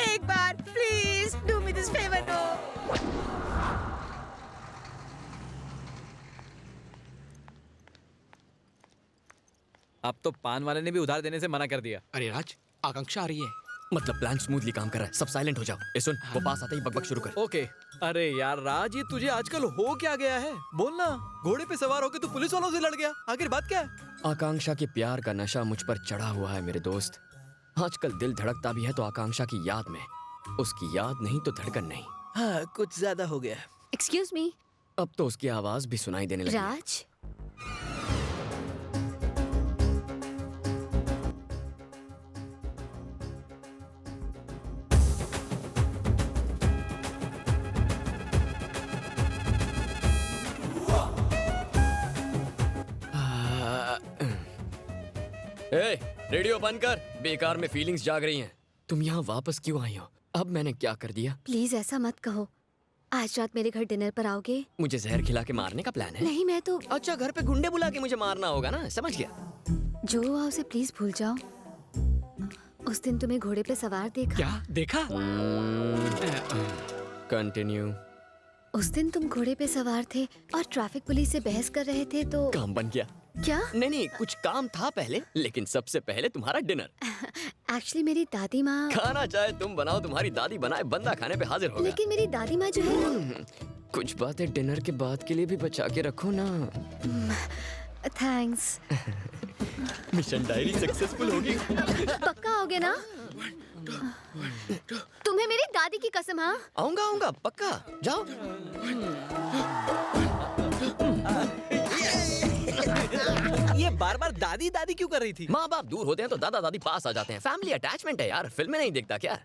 एक बार, please, do me this favor, no. अब तो पान वाले ने भी उधार देने से मना कर दिया। अरे राज, आकांक्षा आ रही है। मतलब प्लान स्मूथली काम कर रहा है। सब साइलेंट हो जाओ। ए सुन, वो पास आते ही बकबक शुरू कर। ओके। अरे यार राज, ये तुझे आजकल हो क्या गया है? बोलना। घोड़े पे सवार होके तू पुलिस वालों से लड़ गया, आखिर बात क्या है? आकांक्षा के प्यार का नशा मुझ पर चढ़ा हुआ है मेरे दोस्त। आजकल दिल धड़कता भी है तो आकांक्षा की याद में। उसकी याद नहीं तो धड़कन नहीं। हाँ, कुछ ज्यादा हो गया। Excuse me. अब तो उसकी आवाज भी सुनाई देने लगी। राज, ए, रेडियो बंद कर। बेकार में फीलिंग्स जाग रही हैं। तुम यहाँ वापस क्यों आई हो? अब मैंने क्या कर दिया? प्लीज ऐसा मत कहो। आज रात मेरे घर डिनर पर आओगे? मुझे जहर खिला के मारने का प्लान है? नहीं, मैं तो अच्छा, घर पे गुंडे बुला के मुझे मारना होगा ना, समझ गया। जो हुआ उसे प्लीज भूल जाओ। उस दिन तुम्हें घोड़े पे सवार देखा। क्या देखा? कंटिन्यू। उस दिन तुम घोड़े पे सवार थे और ट्रैफिक पुलिस से बहस कर रहे थे तो काम बन गया। क्या? नहीं, कुछ काम था पहले, लेकिन सबसे पहले तुम्हारा डिनर। एक्चुअली मेरी दादी माँ खाना चाहे तुम बनाओ, तुम्हारी दादी बनाए, बंदा खाने पे हाजिर होगा। लेकिन मेरी दादी माँ जो है कुछ बातें डिनर के बाद के लिए भी बचा के रखो ना। थैंक्स। मिशन डायरी सक्सेसफुल होगी। पक्का आओगे ना? तुम्हें मेरी दादी की कसम। हाँ, आऊंगा पक्का। जाओ। ये बार बार दादी दादी क्यों कर रही थी? माँ बाप दूर होते हैं तो दादा दादी पास आ जाते हैं। फैमिली अटैचमेंट है यार, फिल्में नहीं देखता क्या?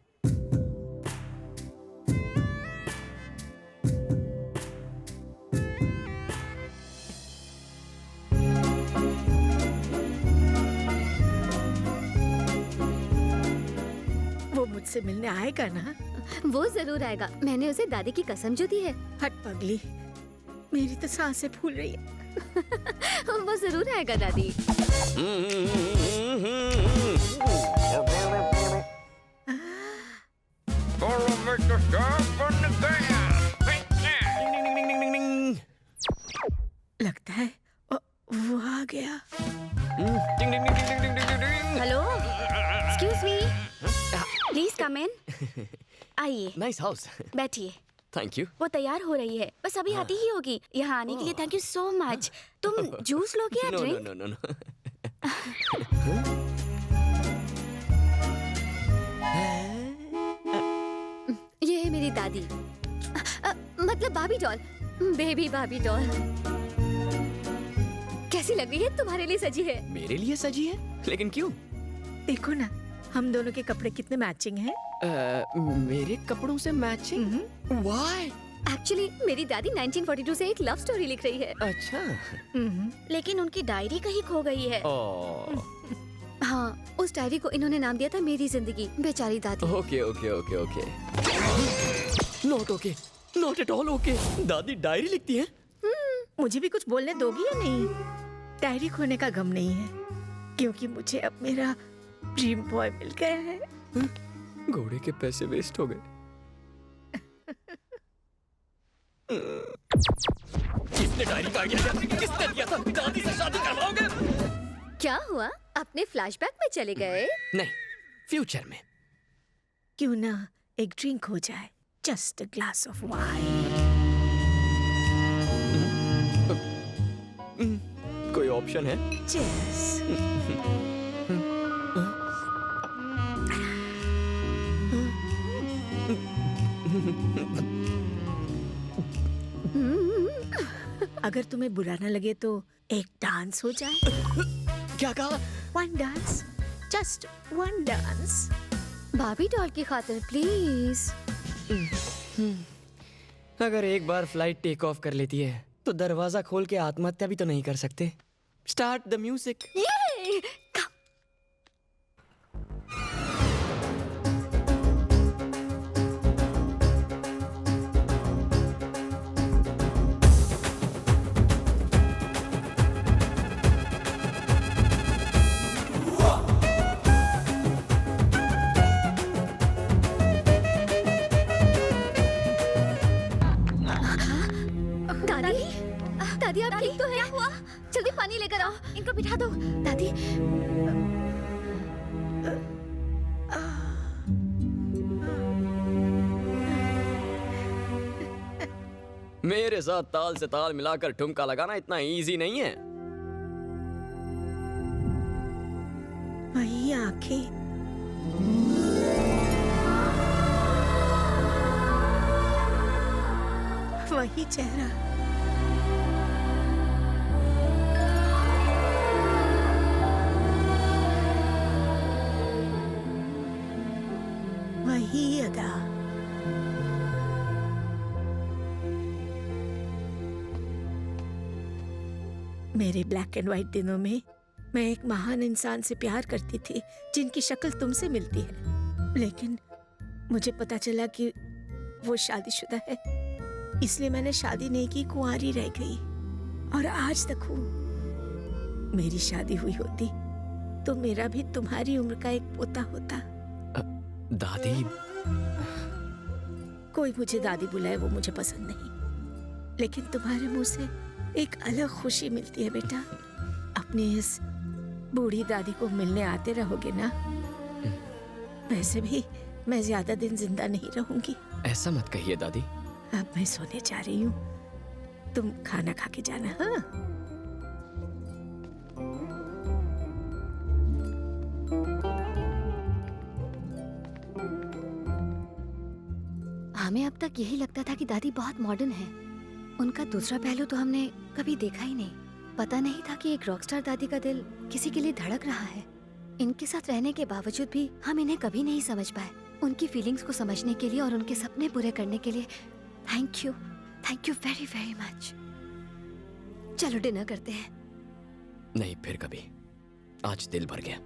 वो मुझसे मिलने आएगा ना? वो जरूर आएगा। मैंने उसे दादी की कसम जो दी है। हट पगली, मेरी तो सांसें फूल रही है। वो जरूर आएगा दादी। लगता है वो आ गया। Hello, excuse me, please come in. आइए, नाइस हाउस। बैठिए। Thank you. वो तैयार हो रही है, बस अभी आती ही होगी। यहाँ आने के लिए थैंक यू सो मच। तुम जूस लोगे या ड्रिंक? नो। ये है मेरी दादी, मतलब भाभी डॉल, बेबी भाभी डॉल। कैसी लग रही है? तुम्हारे लिए सजी है। मेरे लिए सजी है? लेकिन क्यों? देखो ना, हम दोनों के कपड़े कितने मैचिंग हैं। मेरे कपड़ों से मैचिंग? व्हाई? एक्चुअली मेरी दादी 1942 से एक लव स्टोरी लिख रही है। अच्छा। लेकिन उनकी डायरी कहीं खो गई है। हाँ, उस डायरी को इन्होंने नाम दिया था मेरी जिंदगी। बेचारी दादी। Okay. Not okay, not at all okay. दादी डायरी लिखती है? मुझे भी कुछ बोलने दोगी या नहीं? डायरी खोने का गम नहीं है, क्योंकि मुझे अब मेरा ड्रीम बॉय मिल गया है। घोड़े के पैसे वेस्ट हो गए। किसने डायरी का आइडिया दिया? किसने दिया था? दादी से शादी करवाओगे? क्या हुआ? अपने फ्लैशबैक में चले गए? नहीं, फ्यूचर में। क्यों ना एक ड्रिंक हो जाए? Just a glass of wine. कोई ऑप्शन है? Cheers. अगर तुम्हें बुरा न लगे तो एक डांस हो जाए। क्या कहा? One dance, just one dance. भाभी डॉल की खातिर प्लीज। अगर एक बार फ्लाइट टेक ऑफ कर लेती है तो दरवाजा खोल के आत्महत्या भी तो नहीं कर सकते। Start the music. दादी आप ठीक तो है? क्या हुआ? जल्दी पानी लेकर आओ, इनको बिठा दो। दादी मेरे साथ ताल से ताल मिलाकर ठुमका लगाना इतना इजी नहीं है। वही आंखें, वही चेहरा, वही अदा। मेरे ब्लैक एंड व्हाइट दिनों में मैं एक महान इंसान से प्यार करती थी जिनकी शक्ल तुमसे मिलती है, लेकिन मुझे पता चला कि वो शादीशुदा है, इसलिए मैंने शादी नहीं की, कुंवारी रह गई और आज तक हूँ। मेरी शादी हुई होती तो मेरा भी तुम्हारी उम्र का एक पोता होता। दादी, कोई मुझे दादी बुलाए वो मुझे पसंद नहीं, लेकिन तुम्हारे मुंह से एक अलग खुशी मिलती है बेटा। अपनी इस बूढ़ी दादी को मिलने आते रहोगे ना? वैसे भी मैं ज्यादा दिन जिंदा नहीं रहूंगी। ऐसा मत कहिए दादी। अब मैं सोने जा रही हूँ, तुम खाना खा के जाना। हाँ, हमें अब तक यही लगता था कि दादी बहुत मॉडर्न है। उनका दूसरा पहलू तो हमने कभी देखा ही नहीं। पता नहीं था कि एक रॉकस्टार दादी का दिल किसी के लिए धड़क रहा है। इनके साथ रहने के बावजूद भी हम इन्हें कभी नहीं समझ पाए। उनकी फीलिंग्स को समझने के लिए और उनके सपने पूरे करने के लिए thank you very very much. चलो डिनर करते हैं। नहीं, फिर कभी। आज दिल भर गया।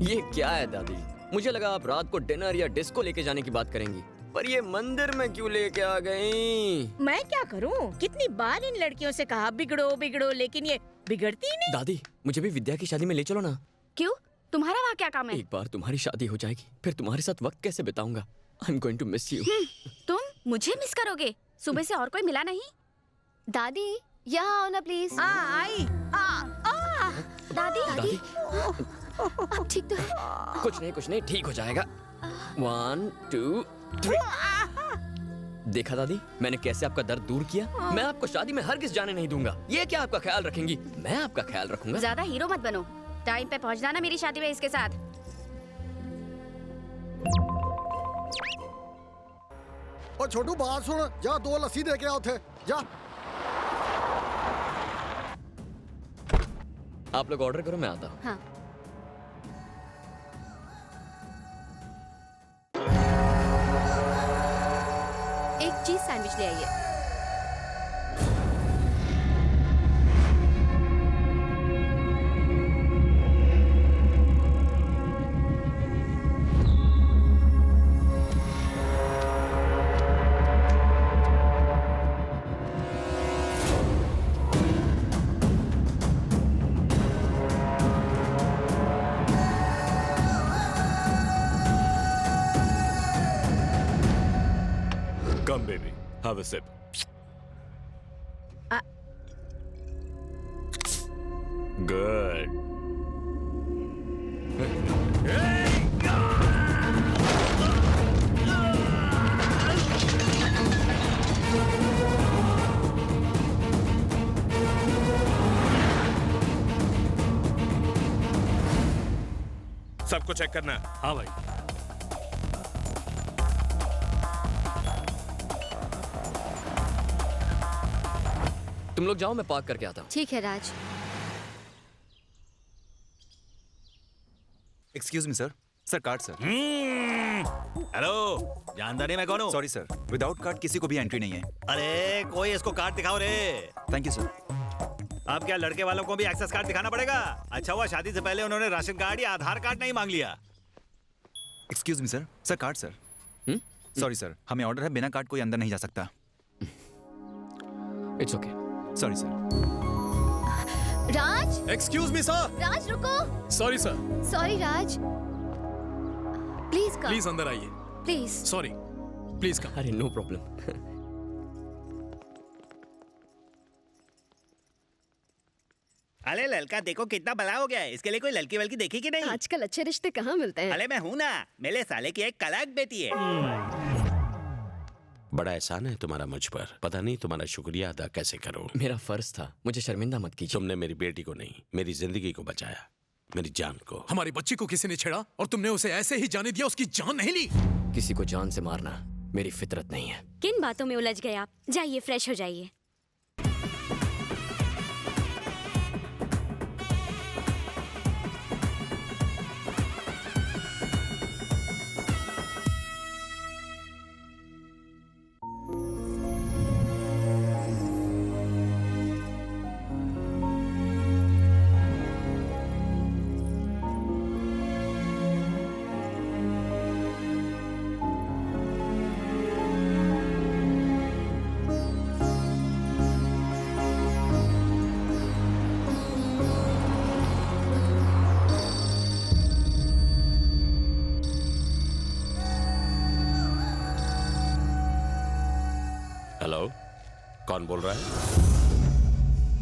ये क्या है दादी? मुझे लगा आप रात को डिनर या डिस्को लेके जाने की बात करेंगी, पर ये मंदिर में क्यों लेके आ गई? मैं क्या करूं? कितनी बार इन लड़कियों से कहा बिगड़ो बिगड़ो, लेकिन ये बिगड़ती ही नहीं। दादी, मुझे भी विद्या की शादी में ले चलो ना। क्यों? तुम्हारा वहाँ क्या काम है? एक बार तुम्हारी शादी हो जाएगी, फिर तुम्हारे साथ वक्त कैसे बिताऊंगा? I am going to miss you. तुम मुझे मिस करोगे? सुबह से और कोई मिला नहीं? दादी यहाँ आओ ना प्लीज। आई। दादी, अब ठीक तो है? कुछ नहीं, ठीक हो जाएगा। 1 2 3। देखा दादी, मैंने कैसे आपका दर्द दूर किया। मैं आपको शादी में हरगिज जाने नहीं दूंगा। ये क्या आपका ख्याल रखेंगी? मैं आपका ख्याल रखूंगा। ज्यादा हीरो मत बनो। टाइम पे पहुंचना ना मेरी शादी में इसके साथ। और छोटू बात सुन, जा 2 लस्सी दे के आओ थे, जा। आप लोग ऑर्डर करो, मैं आता हूँ। हाँ। एक चीज सैंडविच ले आइए। Come, baby. Have a sip. Good. सबको चेक करना है। हाँ भाई। तुम लोग जाओ, मैं पार्क करके आता हूँ। ठीक है Raj. Excuse me sir. Sir card sir. Hello, जानता नहीं मैं कौन हूँ? सॉरी सर, विदाउट कार्ड किसी को भी एंट्री नहीं है। अरे कोई इसको कार्ड दिखाओ रे। Thank you sir. अब क्या लड़के वालों को भी एक्सेस कार्ड दिखाना पड़ेगा? अच्छा हुआ शादी से पहले उन्होंने राशन कार्ड या आधार कार्ड नहीं मांग लिया। Excuse me sir. Sir card sir. Sorry sir, हमें ऑर्डर है, बिना कार्ड कोई अंदर नहीं जा सकता। It's okay. Sorry sir. Raj. Excuse me sir. Raj रुको। Sorry sir. Sorry Raj, please come. Please अंदर आइए। प्लीज। Sorry, please come. अरे नो प्रॉब्लम। अरे लड़का देखो कितना बड़ा हो गया है। इसके लिए कोई लड़की वलकी देखी कि नहीं? आजकल अच्छे रिश्ते कहाँ मिलते हैं? अरे मैं हूँ ना, मेरे साले की एक कलाक बेटी है। बड़ा एहसान है तुम्हारा मुझ पर। पता नहीं तुम्हारा शुक्रिया अदा कैसे करूं। मेरा फर्ज था, मुझे शर्मिंदा मत कीजिए। तुमने मेरी बेटी को नहीं, मेरी जिंदगी को बचाया, मेरी जान को। हमारी बच्ची को किसी ने छेड़ा और तुमने उसे ऐसे ही जाने दिया, उसकी जान नहीं ली। किसी को जान से मारना मेरी फितरत नहीं है। किन बातों में उलझ गए आप? जाइए फ्रेश हो जाइए। कौन बोल रहा है?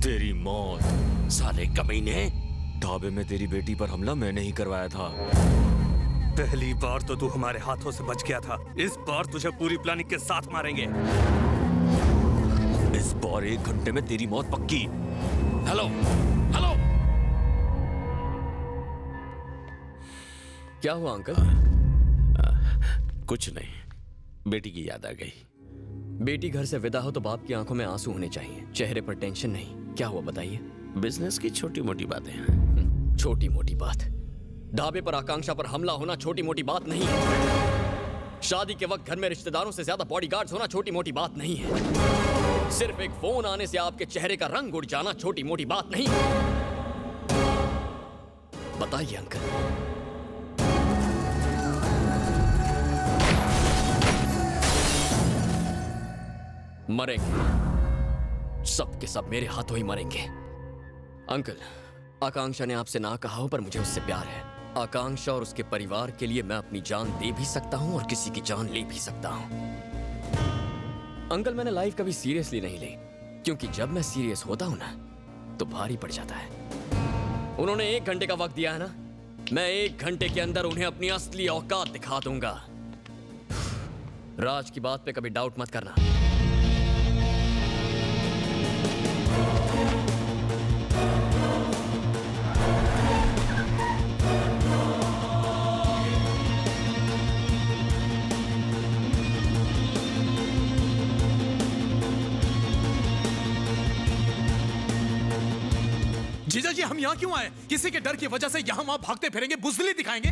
तेरी मौत। साले कमीने, ढाबे में तेरी बेटी पर हमला मैंने ही करवाया था। पहली बार तो तू हमारे हाथों से बच गया था, इस बार तुझे पूरी प्लानिंग के साथ मारेंगे। इस बार 1 घंटे में तेरी मौत पक्की। हेलो हेलो, क्या हुआ अंकल? कुछ नहीं, बेटी की याद आ गई। बेटी घर से विदा हो तो बाप की आंखों में आंसू होने चाहिए, चेहरे पर टेंशन नहीं। क्या हुआ बताइए? बिजनेस की छोटी मोटी बातें हैं। छोटी मोटी बात? ढाबे पर आकांक्षा पर हमला होना छोटी मोटी बात नहीं है। शादी के वक्त घर में रिश्तेदारों से ज्यादा बॉडीगार्ड्स होना छोटी मोटी बात नहीं है। सिर्फ एक फोन आने से आपके चेहरे का रंग उड़ जाना छोटी मोटी बात नहीं है। बताइए अंकल। मरेंगे, सब के सब मेरे हाथों ही मरेंगे। अंकल, आकांक्षा ने आपसे ना कहा हो पर मुझे उससे प्यार है। आकांक्षा और उसके परिवार के लिए मैं अपनी जान दे भी सकता हूं और किसी की जान ले भी सकता हूं। अंकल, मैंने लाइफ कभी सीरियसली नहीं ली, क्योंकि जब मैं सीरियस होता हूं ना तो भारी पड़ जाता है। उन्होंने 1 घंटे का वक्त दिया है ना, मैं 1 घंटे के अंदर उन्हें अपनी असली औकात दिखा दूंगा। राज की बात पे कभी डाउट मत करना। जीजा जी, हम यहाँ क्यों आए? किसी के डर की वजह से यहाँ वहाँ भागते फिरेंगे, बुज़दिली दिखाएंगे?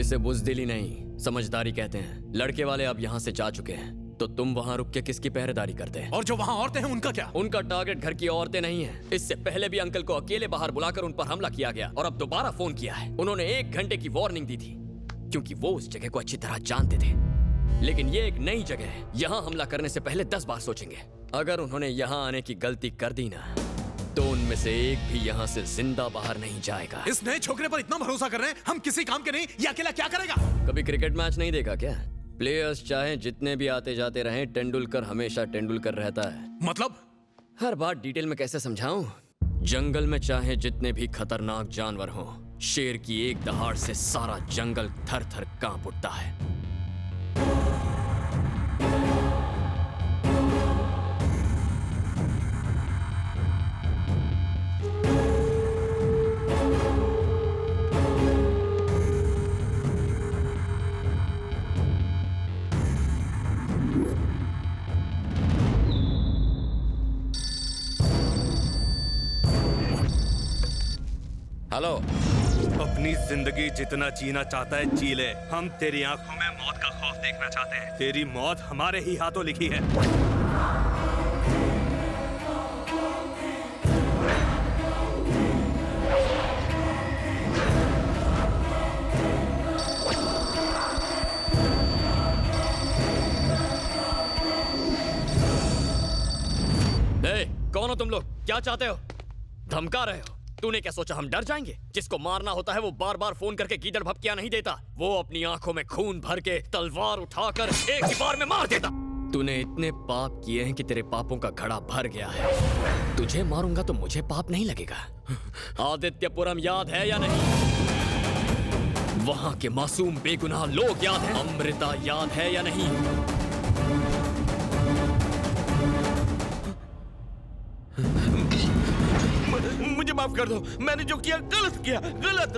इसे बुज़दिली नहीं, समझदारी कहते हैं। लड़के वाले अब यहाँ से जा चुके हैं, तो तुम वहाँ रुक के किसकी पहरेदारी करते हैं? और जो वहाँ औरतें हैं उनका क्या? उनका टारगेट घर की औरतें नहीं है। इससे पहले भी अंकल को अकेले बाहर बुलाकर उन पर हमला किया गया और अब दोबारा फोन किया है। उन्होंने 1 घंटे की वार्निंग दी थी, क्योंकि वो उस जगह को अच्छी तरह जानते थे। लेकिन ये एक नई जगह है, यहाँ हमला करने से पहले 10 बार सोचेंगे। अगर उन्होंने यहाँ आने की गलती कर दी ना, तो उनमें से एक भी यहाँ से जिंदा बाहर नहीं जाएगा। इस नए छोकरे पर इतना भरोसा कर रहे हैं, हम किसी काम के नहीं, ये अकेला क्या करेगा? कभी क्रिकेट मैच नहीं देखा क्या? प्लेयर्स चाहे जितने भी आते जाते रहें, तेंदुलकर हमेशा तेंदुलकर रहता है। मतलब? हर बात डिटेल में कैसे समझाऊं? जंगल में चाहे जितने भी खतरनाक जानवर हों, शेर की एक दहाड़ से सारा जंगल थर थर कांप उठता है। हेलो, अपनी जिंदगी जितना जीना चाहता है जी ले। हम तेरी आंखों में मौत का खौफ देखना चाहते हैं। तेरी मौत हमारे ही हाथों लिखी है। कौन हो तुम लोग? क्या चाहते हो? धमका रहे हो? तूने क्या सोचा हम डर जाएंगे? जिसको मारना होता है वो बार बार फोन करके गीदड़ भपकिया नहीं देता, वो अपनी आंखों में खून भर के तलवार उठाकर एक ही बार में मार देता। तूने इतने पाप किए हैं कि तेरे पापों का घड़ा भर गया है। तुझे मारूंगा तो मुझे पाप नहीं लगेगा। आदित्यपुरम याद है या नहीं? वहां के मासूम बेगुनाह लोग याद हैं? अमृता याद है या नहीं? मुझे माफ कर दो, मैंने जो किया गलत किया, गलत।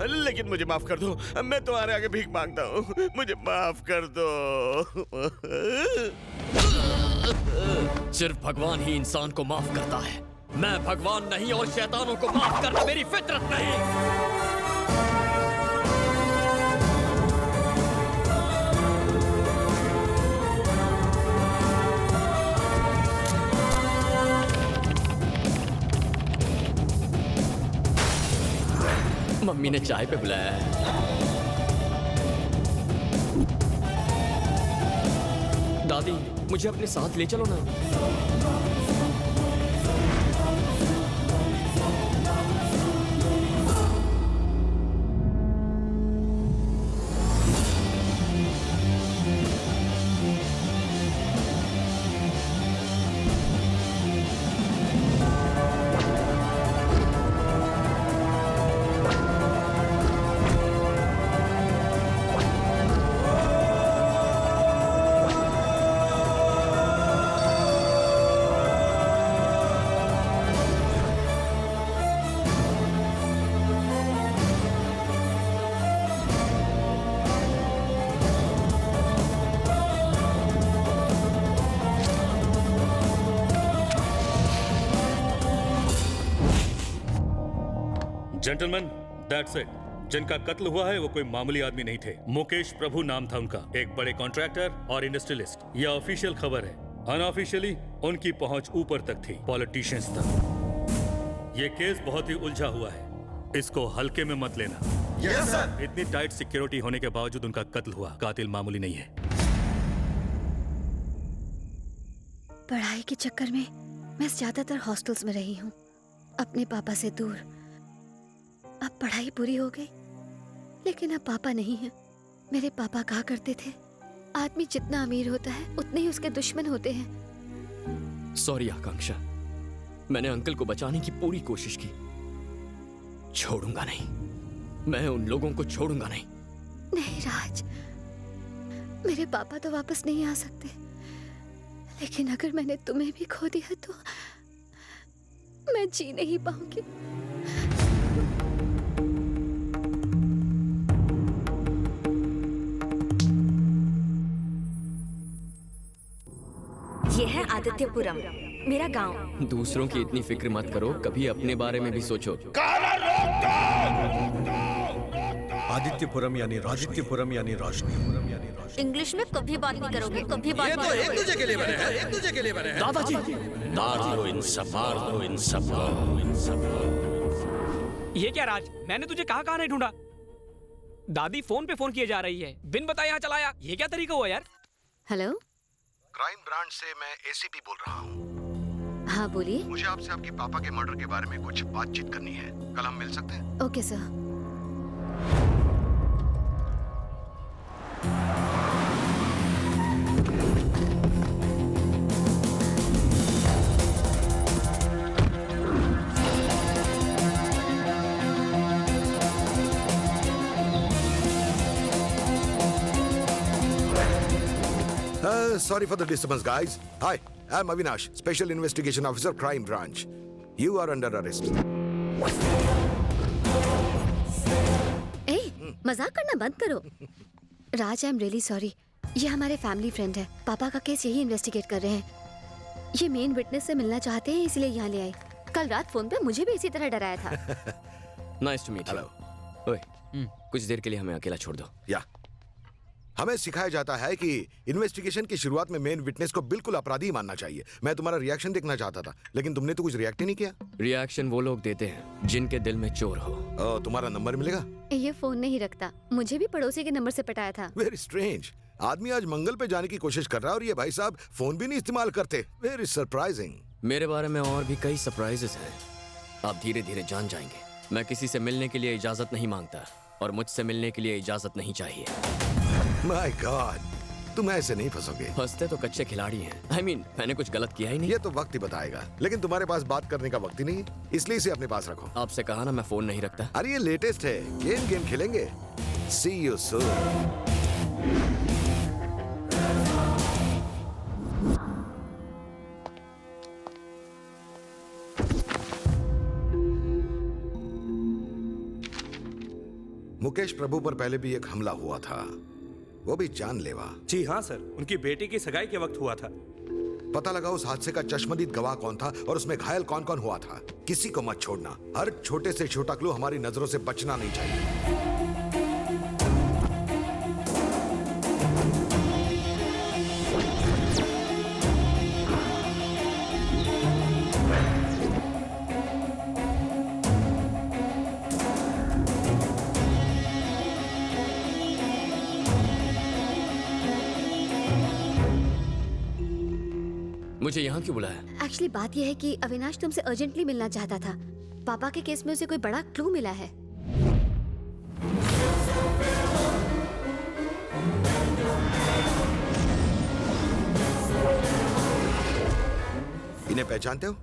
लेकिन मुझे माफ कर दो, मैं तुम्हारे आगे भीख मांगता हूँ, मुझे माफ कर दो। सिर्फ भगवान ही इंसान को माफ करता है। मैं भगवान नहीं और शैतानों को माफ करना मेरी फितरत नहीं। मम्मी ने चाय पे बुलाया है। दादी, मुझे अपने साथ ले चलो ना। Gentleman, that's it. जिनका कत्ल हुआ है वो कोई मामूली आदमी नहीं थे। मुकेश प्रभु नाम था उनका, एक बड़े कॉन्ट्रैक्टर और इंडस्ट्रियलिस्ट। यह ऑफिशियल खबर है। अनऑफिशियली उनकी पहुंच ऊपर तक थी, पॉलिटिशियंस तक। ये केस बहुत ही उलझा हुआ है, इसको हल्के में मत लेना। Yes sir. इतनी टाइट सिक्योरिटी होने के बावजूद उनका कत्ल हुआ। कातिल मामूली नहीं है। पढ़ाई के चक्कर में मैं ज्यादातर हॉस्टल्स में रही हूँ, अपने पापा से दूर। अब पढ़ाई पूरी हो गई, लेकिन अब पापा नहीं है। मेरे पापा कहा करते थे, आदमी जितना अमीर होता है उतने ही उसके दुश्मन होते हैं। सॉरी आकांक्षा, मैंने अंकल को बचाने की पूरी कोशिश की। छोड़ूंगा नहीं, मैं उन लोगों को छोड़ूंगा नहीं। नहीं राज, मेरे पापा तो वापस नहीं आ सकते, लेकिन अगर मैंने तुम्हें भी खो दिया तो मैं जी नहीं पाऊंगी। ये है आदित्यपुरम, मेरा गांव। दूसरों की इतनी फिक्र मत करो, कभी अपने बारे में भी सोचो। आदित्यपुरम यानी आदित्यपुरम यानी रोशनी। इंग्लिश में कभी बात नहीं करोगे, कभी बात ये नहीं तो एक करोगे। दूसरे के लिए बने हैं, एक दूसरे के लिए बने हैं। दादाजी, मार दो इन सब, मार दो इन सब, इन सब। ये क्या राज, मैंने तुझे कहाँ नहीं ढूंढा। दादी फोन पे फोन किए जा रही है, बिन बताए यहाँ चलाया। ये क्या तरीका हुआ यार। हेलो, क्राइम ब्रांच से मैं एसीपी बोल रहा हूँ। हाँ बोलिए। मुझे आपसे आपके पापा के मर्डर के बारे में कुछ बातचीत करनी है। कल हम मिल सकते हैं? Okay sir. Sorry for the disturbance, guys. Hi, I'm Avinash, Special Investigation Officer, Crime Branch. You are under arrest. ए, मजाक करना बंद करो। राज, आई एम रियली सॉरी। ये हमारे फैमिली फ्रेंड है, पापा का केस यही इन्वेस्टिगेट कर रहे हैं। ये मेन विटनेस से मिलना चाहते हैं, इसलिए यहाँ ले आए। कल रात फोन पे मुझे भी इसी तरह डराया था। Nice to meet you. ओए, कुछ देर के लिए हमें अकेला छोड़ दो। या हमें सिखाया जाता है कि इन्वेस्टिगेशन की शुरुआत में मेन विटनेस को बिल्कुल अपराधी मानना चाहिए। मैं तुम्हारा रिएक्शन देखना चाहता था, लेकिन तुमने तो कुछ रिएक्ट ही नहीं किया। रिएक्शन वो लोग देते हैं जिनके दिल में चोर हो। तुम्हारा नंबर मिलेगा? ये फोन नहीं रखता, मुझे भी पड़ोसी के नंबर से पटाया था। Very strange. आदमी आज मंगल पे जाने की कोशिश कर रहा है और ये भाई साहब फोन भी नहीं इस्तेमाल करते। Very surprising. मेरे बारे में और भी कई सरप्राइजेस हैं, आप धीरे धीरे जान जाएंगे। मैं किसी से मिलने के लिए इजाजत नहीं मांगता और मुझसे मिलने के लिए इजाजत नहीं चाहिए। माय गॉड, तुम ऐसे नहीं फंसोगे। फंसते तो कच्चे खिलाड़ी हैं। I mean, मैंने कुछ गलत किया ही नहीं। ये तो वक्त ही बताएगा, लेकिन तुम्हारे पास बात करने का वक्त ही नहीं है, इसलिए इसे अपने पास रखो। आपसे कहा ना मैं फोन नहीं रखता। अरे ये लेटेस्ट है, गेम खेलेंगे। See you soon. मुकेश प्रभु पर पहले भी एक हमला हुआ था, वो भी जानलेवा। जी हाँ सर, उनकी बेटी की सगाई के वक्त हुआ था। पता लगा उस हादसे का चश्मदीद गवाह कौन था और उसमें घायल कौन कौन हुआ था। किसी को मत छोड़ना, हर छोटे से छोटा क्लू हमारी नजरों से बचना नहीं चाहिए। मुझे यहाँ क्यों बुलाया? एक्चुअली बात यह है कि अविनाश तुमसे अर्जेंटली मिलना चाहता था। पापा के केस में उसे कोई बड़ा क्लू मिला है। इन्हें पहचानते हो?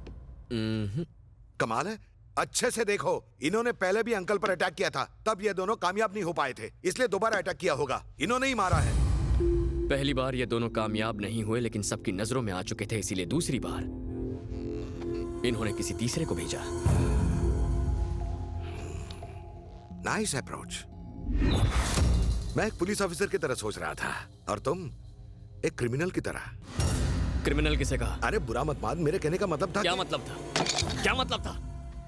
कमाल है, अच्छे से देखो। इन्होंने पहले भी अंकल पर अटैक किया था, तब ये दोनों कामयाब नहीं हो पाए थे, इसलिए दोबारा अटैक किया होगा। इन्होंने ही मारा है। पहली बार ये दोनों कामयाब नहीं हुए, लेकिन सबकी नजरों में आ चुके थे, इसीलिए दूसरी बार इन्होंने किसी तीसरे को भेजा। Nice approach. मैं एक पुलिस ऑफिसर की तरह सोच रहा था और तुम एक क्रिमिनल की तरह। क्रिमिनल किसे कहा? अरे बुरा मत मान, मेरे कहने का मतलब था। क्या मतलब था? क्या मतलब था?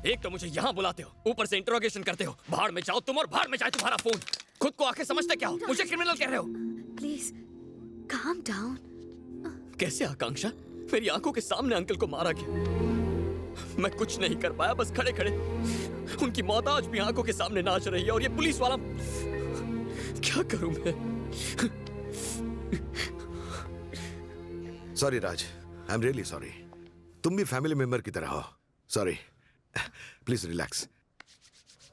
एक तो मुझे यहाँ बुलाते हो, ऊपर से इंटरोगेशन करते हो। भाड़ में जाओ तुम और भाड़ में जाए तुम्हारा फोन। खुद को आके समझते क्या हो? मुझे क्रिमिनल कह रहे हो? Please calm down. कैसे आकांक्षा? मेरी आंखों के सामने अंकल को मारा गया। मैं कुछ नहीं कर पाया, बस खड़े खड़े उनकी मौत आज भी आंखों के सामने नाच रही है। और ये पुलिस वाला, क्या करूं मैं? Sorry Raj, I am really sorry. तुम भी फैमिली मेंबर की तरह हो। Sorry, please relax.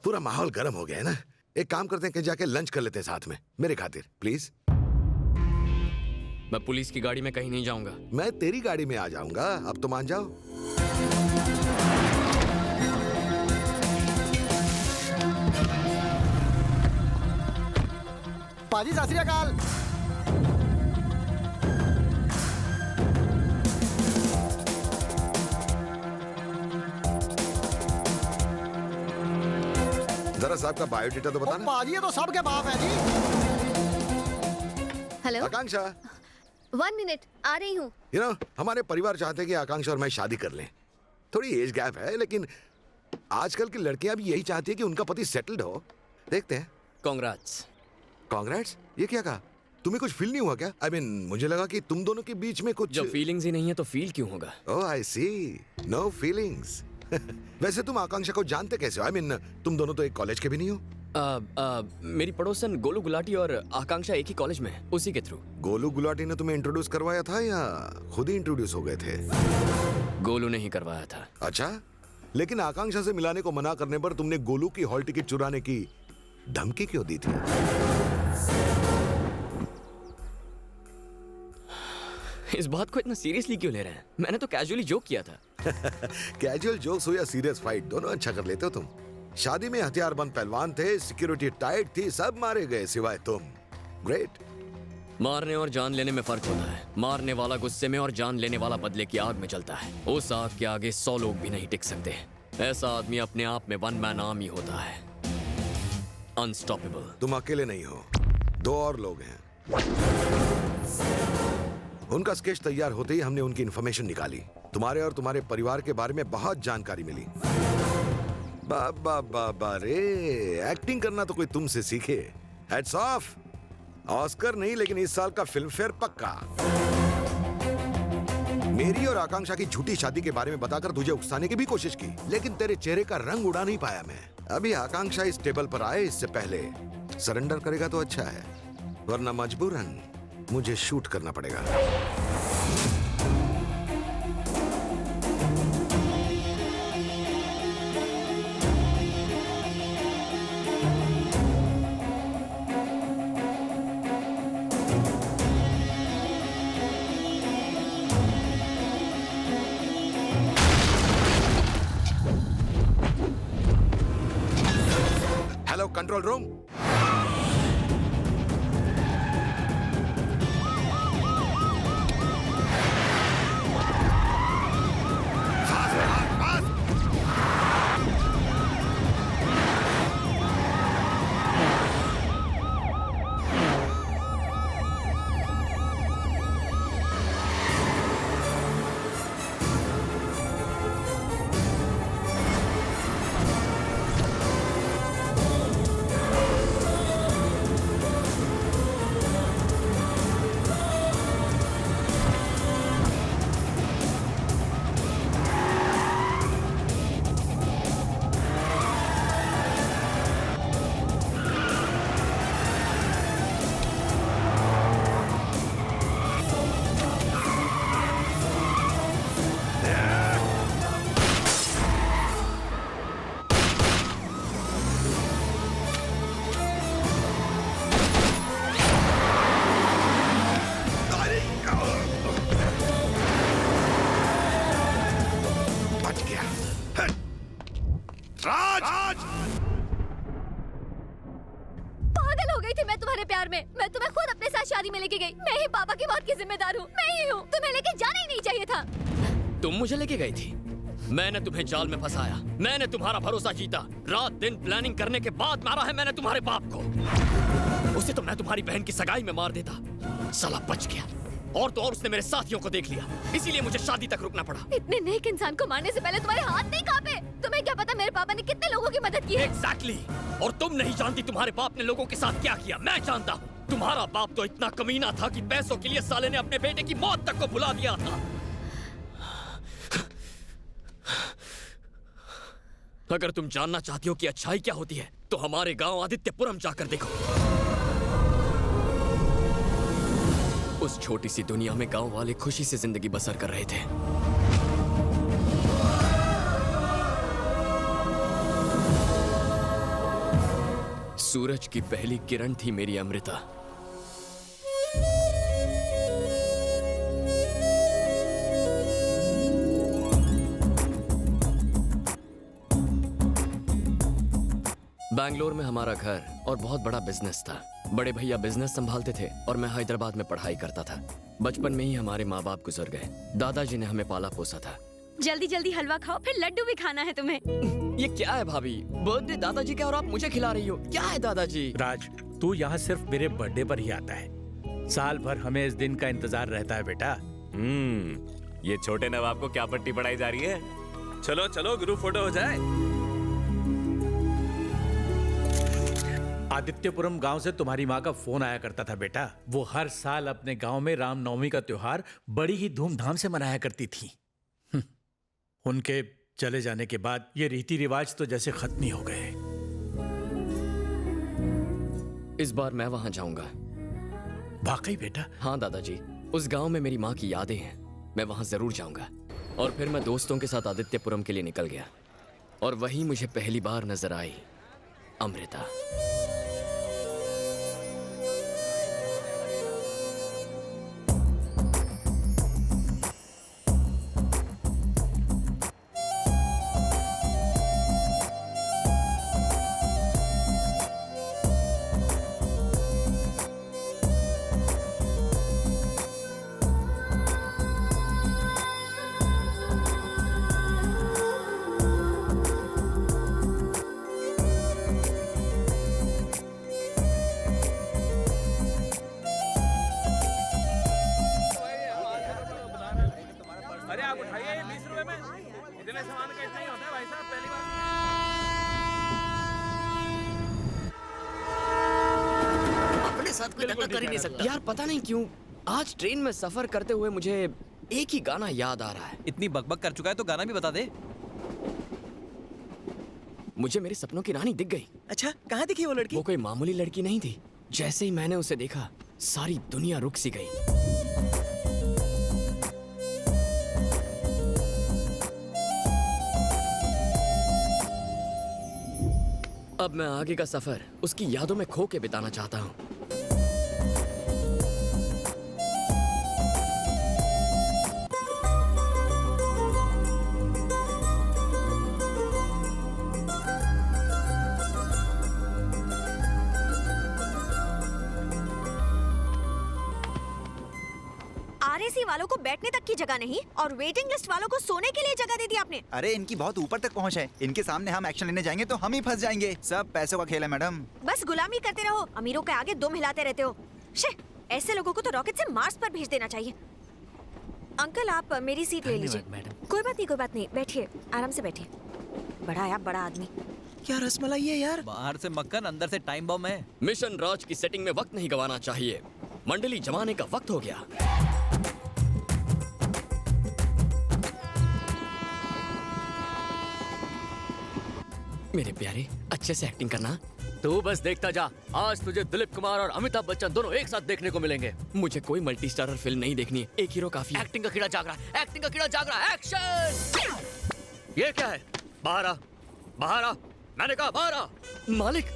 पूरा माहौल गर्म हो गया है ना। एक काम करते हैं कि जाके लंच कर लेते हैं साथ में, मेरे खातिर प्लीज। मैं पुलिस की गाड़ी में कहीं नहीं जाऊंगा। मैं तेरी गाड़ी में आ जाऊंगा, अब तो मान जाओ। पाजी सत श्री अकाल। जरा साहब का बायोडेटा तो बताना। पाजी ये तो सबके बाप है जी। हेलो आकांक्षा, 1 मिनट आ रही हूँ। हमारे परिवार चाहते हैं कि आकांक्षा और मैं शादी कर लें। थोड़ी एज गैप है, लेकिन आजकल की लड़कियां भी यही चाहती है कि उनका पति सेटल्ड हो। देखते हैं। कांग्रेट्स। कांग्रेट्स? ये क्या कहा? तुम्हें कुछ फील नहीं हुआ क्या? I mean, मुझे लगा कि तुम दोनों के बीच में कुछ। जब फीलिंग्स ही नहीं है तो फील क्यों होगा? ओह आई सी, नो फीलिंग्स। वैसे तुम आकांक्षा को जानते कैसे हो? I mean, तुम दोनों तो एक कॉलेज के भी नहीं हो। मेरी पड़ोसन गोलू गुलाटी और आकांक्षा एक ही कॉलेज में है, उसी के थ्रू। गोलू गुलाटी ने तुम्हें इंट्रोड्यूस करवाया था या खुद ही इंट्रोड्यूस हो गए थे? गोलू ने ही करवाया था। अच्छा, लेकिन आकांक्षा से मिलाने को मना करने पर तुमने गोलू की हॉल टिकट चुराने की धमकी क्यों दी थी? इस बात को इतना सीरियसली क्यों ले रहे हैं? मैंने तो कैजुअली जोक किया था। कैजुअल जोक्स हो या सीरियस फाइट, दोनों अच्छा कर लेते हो तुम। शादी में हथियारबंद पहलवान थे, सिक्योरिटी टाइट थी, सब मारे गए सिवाय तुम। ग्रेट। मारने और जान लेने में फर्क होता है। मारने वाला गुस्से में और जान लेने वाला बदले की आग में जलता है। उस आग के आगे 100 लोग भी नहीं टिक सकते। ऐसा आदमी अपने आप में वन मैन आर्मी होता है, अनस्टॉपेबल। तुम अकेले नहीं हो, 2 और लोग हैं। उनका स्केच तैयार होते ही हमने उनकी इंफॉर्मेशन निकाली। तुम्हारे और तुम्हारे परिवार के बारे में बहुत जानकारी मिली। बाबा बाबा रे, एक्टिंग करना तो कोई तुमसे सीखे। Heads of. ऑस्कर नहीं, लेकिन इस साल का फिल्म फेयर पक्का। मेरी और आकांक्षा की झूठी शादी के बारे में बताकर तुझे उकसाने की भी कोशिश की, लेकिन तेरे चेहरे का रंग उड़ा नहीं पाया मैं। अभी आकांक्षा इस टेबल पर आए इससे पहले सरेंडर करेगा तो अच्छा है, वरना मजबूरन मुझे शूट करना पड़ेगा। Hello control room. मैं तुम्हें खुद अपने साथ शादी में लेके गई। मैं ही पापा की मौत की जिम्मेदार हूँ। मैं ही हूँ। तुम्हें लेके जाना ही नहीं चाहिए था। तुम मुझे लेके गई थी, मैंने तुम्हें जाल में फंसाया, मैंने तुम्हारा भरोसा जीता। रात दिन प्लानिंग करने के बाद मारा है मैंने तुम्हारे बाप को। उसे तो मैं तुम्हारी बहन की सगाई में मार देता, साला बच गया। और तो और उसने मेरे साथियों को देख लिया, इसीलिए मुझे शादी तक रुकना पड़ा। इतने नेक इंसान को मारने से पहले तुम्हारे हाथ नहीं कांपे? तुम्हें क्या पता मेरे पापा ने कितने लोगों की मदद की है? Exactly. और तुम नहीं जानती तुम्हारे बाप ने लोगों के साथ क्या किया। मैं जानता हूँ। तुम्हारा बाप तो इतना कमीना था कि पैसों के लिए साले ने अपने बेटे की मौत तक को भुला दिया था। अगर तुम जानना चाहती हो कि अच्छाई क्या होती है तो हमारे गांव आदित्यपुरम जाकर देखो। उस छोटी सी दुनिया में गांव वाले खुशी से जिंदगी बसर कर रहे थे। सूरज की पहली किरण थी मेरी अमृता। बैंगलोर में हमारा घर और बहुत बड़ा बिजनेस था। बड़े भैया बिजनेस संभालते थे और मैं हैदराबाद में पढ़ाई करता था। बचपन में ही हमारे माँ बाप गुजर गए। दादाजी ने हमें पाला पोसा था। जल्दी जल्दी हलवा खाओ, फिर लड्डू भी खाना है तुम्हें। ये क्या है भाभी? बर्थडे दादाजी का और आप मुझे खिला रही हो? क्या है दादाजी? राज, तू यहाँ सिर्फ मेरे बर्थडे पर ही आता है। साल भर हमें इस दिन का इंतजार रहता है बेटा। ये छोटे नवाब को क्या पट्टी पढ़ाई जा रही है? चलो चलो ग्रुप फोटो हो जाए। आदित्यपुरम गांव से तुम्हारी माँ का फोन आया करता था बेटा। वो हर साल अपने गांव में रामनवमी का त्योहार बड़ी ही धूमधाम से मनाया करती थी। उनके चले जाने के बाद ये रीति रिवाज तो जैसे खत्म ही हो गए। इस बार मैं वहां जाऊंगा। वाकई बेटा? हाँ दादाजी, उस गांव में मेरी माँ की यादें हैं। मैं वहां जरूर जाऊंगा। और फिर मैं दोस्तों के साथ आदित्यपुरम के लिए निकल गया और वहीं मुझे पहली बार नजर आई अमृता। अरे आप उठाइए 20 रुपए में। इतने सामान का इतना ही होता है भाई साहब, पहली बार। अपने साथ कोई धक्का कर ही नहीं सकता। यार पता नहीं क्यों आज ट्रेन में सफर करते हुए मुझे एक ही गाना याद आ रहा है। इतनी बकबक कर चुका है तो गाना भी बता दे। मुझे मेरे सपनों की रानी दिख गई। अच्छा, कहाँ दिखी वो लड़की? वो कोई मामूली लड़की नहीं थी। जैसे ही मैंने उसे देखा सारी दुनिया रुक सी गई। अब मैं आगे का सफर उसकी यादों में खो के बिताना चाहता हूँ। आरएसी वालों को बैठने तक की जगह नहीं और वेटिंग लिस्ट वालों को सोने के लिए जगह दे दी आपने। अरे इनकी बहुत ऊपर तक पहुंच है। इनके सामने हम एक्शन लेने जाएंगे तो हम ही फंस जाएंगे। सब पैसों का खेल है मैडम। बस गुलामी करते रहो, अमीरों के आगे दुम हिलाते रहते हो। शे, ऐसे लोगों को तो रॉकेट से मार्स पर भेज देना चाहिए। अंकल आप मेरी सीट ले लीजिए। कोई बात नहीं, बैठिए, आराम से बैठिए। बड़ा है आप, बड़ा आदमी। क्या रसमलाई है यार? बाहर से मक्खन, अंदर से टाइम बम है। मिशन राज की सेटिंग में वक्त नहीं गंवाना चाहिए। मंडली जमाने का वक्त हो गया। मेरे प्यारे, अच्छे से एक्टिंग करना। तू बस देखता जा, आज तुझे दिलीप कुमार और अमिताभ बच्चन दोनों एक साथ देखने को मिलेंगे। मुझे कोई मल्टी स्टारर फिल्म नहीं देखनी है, एक हीरो काफी है। एक्टिंग का कीड़ा जाग रहा है, एक्टिंग का कीड़ा जाग रहा है। एक्शन! ये क्या है? बाहर आ, बाहर आ, मैंने कहा बाहर आ। मालिक,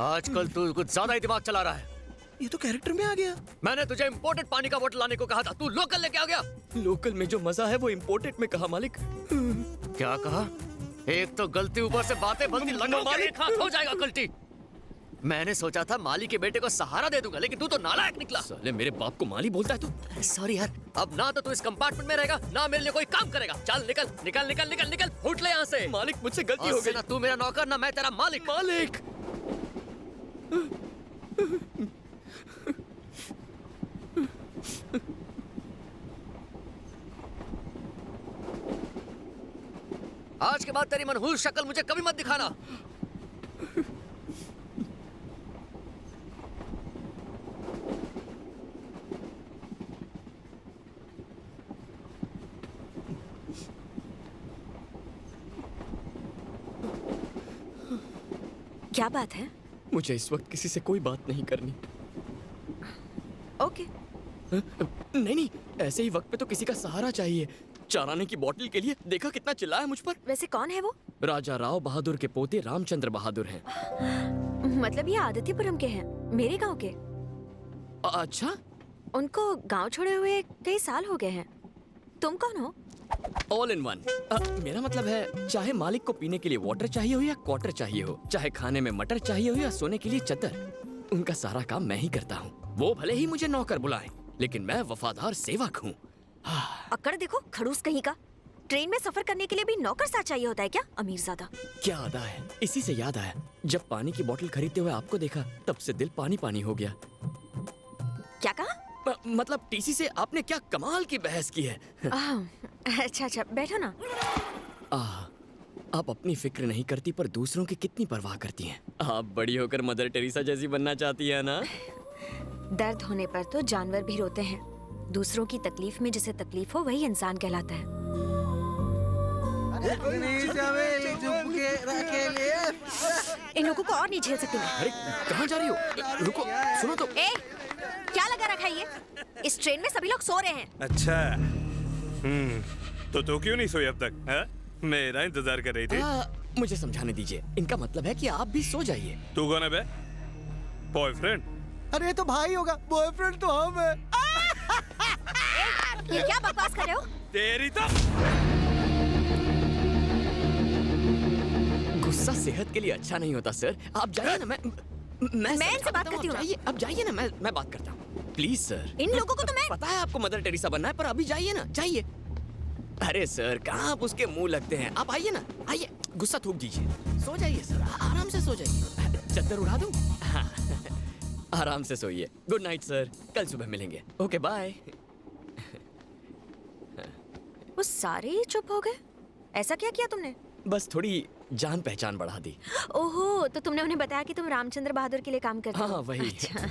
आजकल तू कुछ ज्यादा ही दिमाग चला रहा है। ये तो कैरेक्टर में आ गया। मैंने तुझे इम्पोर्टेड पानी का बोतल लाने को कहा था, तू लोकल लेके आ गया। लोकल में जो मजा है वो इम्पोर्टेड में कहा मालिक। क्या कहा? एक तो गलती ऊपर से बातें बनती, लंडो मालिक हाथ हो जाएगा कल्टी। मैंने सोचा था माली के बेटे को सहारा दे दूंगा, लेकिन तू तो नालायक निकला। साले मेरे बाप को माली बोलता है तू? सॉरी यार। अब ना तो तू इस कंपार्टमेंट में रहेगा, ना मेरे लिए कोई काम करेगा। चल निकल निकल निकल निकल निकल, उठ ले यहाँ से। मालिक मुझसे गलती हो गई। ना तू मेरा नौकर, ना मैं तेरा मालिक। मालिक आज के बाद तेरी मनहूस शक्ल मुझे कभी मत दिखाना। क्या बात है? मुझे इस वक्त किसी से कोई बात नहीं करनी। ओके। नहीं नहीं, ऐसे ही वक्त पे तो किसी का सहारा चाहिए। चाराने की बोतल के लिए देखा कितना चिल्लाया मुझ पर। वैसे कौन है वो? राजा राव बहादुर के पोते रामचंद्र बहादुर हैं। मतलब ये आदित्यपुरम के हैं, मेरे गांव के। अच्छा? उनको गांव छोड़े हुए कई साल हो गए हैं। तुम कौन हो? All in one. मेरा मतलब है, चाहे मालिक को पीने के लिए वाटर चाहिए हो या क्वार्टर चाहिए हो, चाहे खाने में मटर चाहिए हो या सोने के लिए चद्दर, उनका सारा काम मैं ही करता हूँ। वो भले ही मुझे नौकर बुलाएं, लेकिन मैं वफादार सेवक हूँ। अक्कड़ देखो, खड़ूस कहीं का। ट्रेन में सफर करने के लिए भी नौकर साथ चाहिए होता है क्या, अमीरजादा? क्या अदा है। इसी से याद आया, जब पानी की बोतल खरीदते हुए आपको देखा, तब से दिल पानी पानी हो गया। क्या कहा? मतलब टीसी से आपने क्या कमाल की बहस की है। अच्छा अच्छा, बैठो ना। आप अपनी फिक्र नहीं करती, पर दूसरों की कितनी परवाह करती हैं। आप बड़ी होकर मदर टेरेसा जैसी बनना चाहती है ना? दर्द होने पर तो जानवर भी रोते हैं। दूसरों की तकलीफ में जिसे तकलीफ हो वही इंसान कहलाता है। इन लोगों को और नहीं झेल सकती मैं। अरे कहाँ जा रही हो? रुको, सुनो तो। क्या लगा रखा है ये? इस ट्रेन में सभी लोग सो रहे हैं। अच्छा, तो क्यों नहीं सोई अब तक? है? मेरा इंतजार कर रही थी। मुझे समझाने दीजिए। इनका मतलब है कि आप भी सो जाइए। तू कौन है बे? बॉयफ्रेंड? अरे तो भाई होगा, बॉयफ्रेंड तो हम है। ये क्या बकवास कर रहे हो? तेरी तो गुस्सा सेहत के लिए अच्छा नहीं होता सर। आप जाइए ना, मैं इनसे बात करती हूँ। अब जाइए ना, मैं बात करता हूँ। Please sir. इन लोगों को तो मैं पता है आपको मदर टेरेसा बनना है, पर अभी जाइए ना, जाइए। अरे सर, कहाँ आप उसके मुंह लगते हैं? आप आइए ना, आइए। गुस्सा थूक दीजिए, सो जाइए सर, आराम से सो जाइए। चद्दर उड़ा दूं? हाँ। आराम से सोइए। गुड नाइट सर, कल सुबह मिलेंगे। Okay bye. वो सारे ही चुप हो गए। ऐसा क्या किया तुमने? बस थोड़ी जान पहचान बढ़ा दी। ओहो, तो तुमने उन्हें बताया कि तुम रामचंद्र बहादुर के लिए काम करते हो? हाँ वही। अच्छा।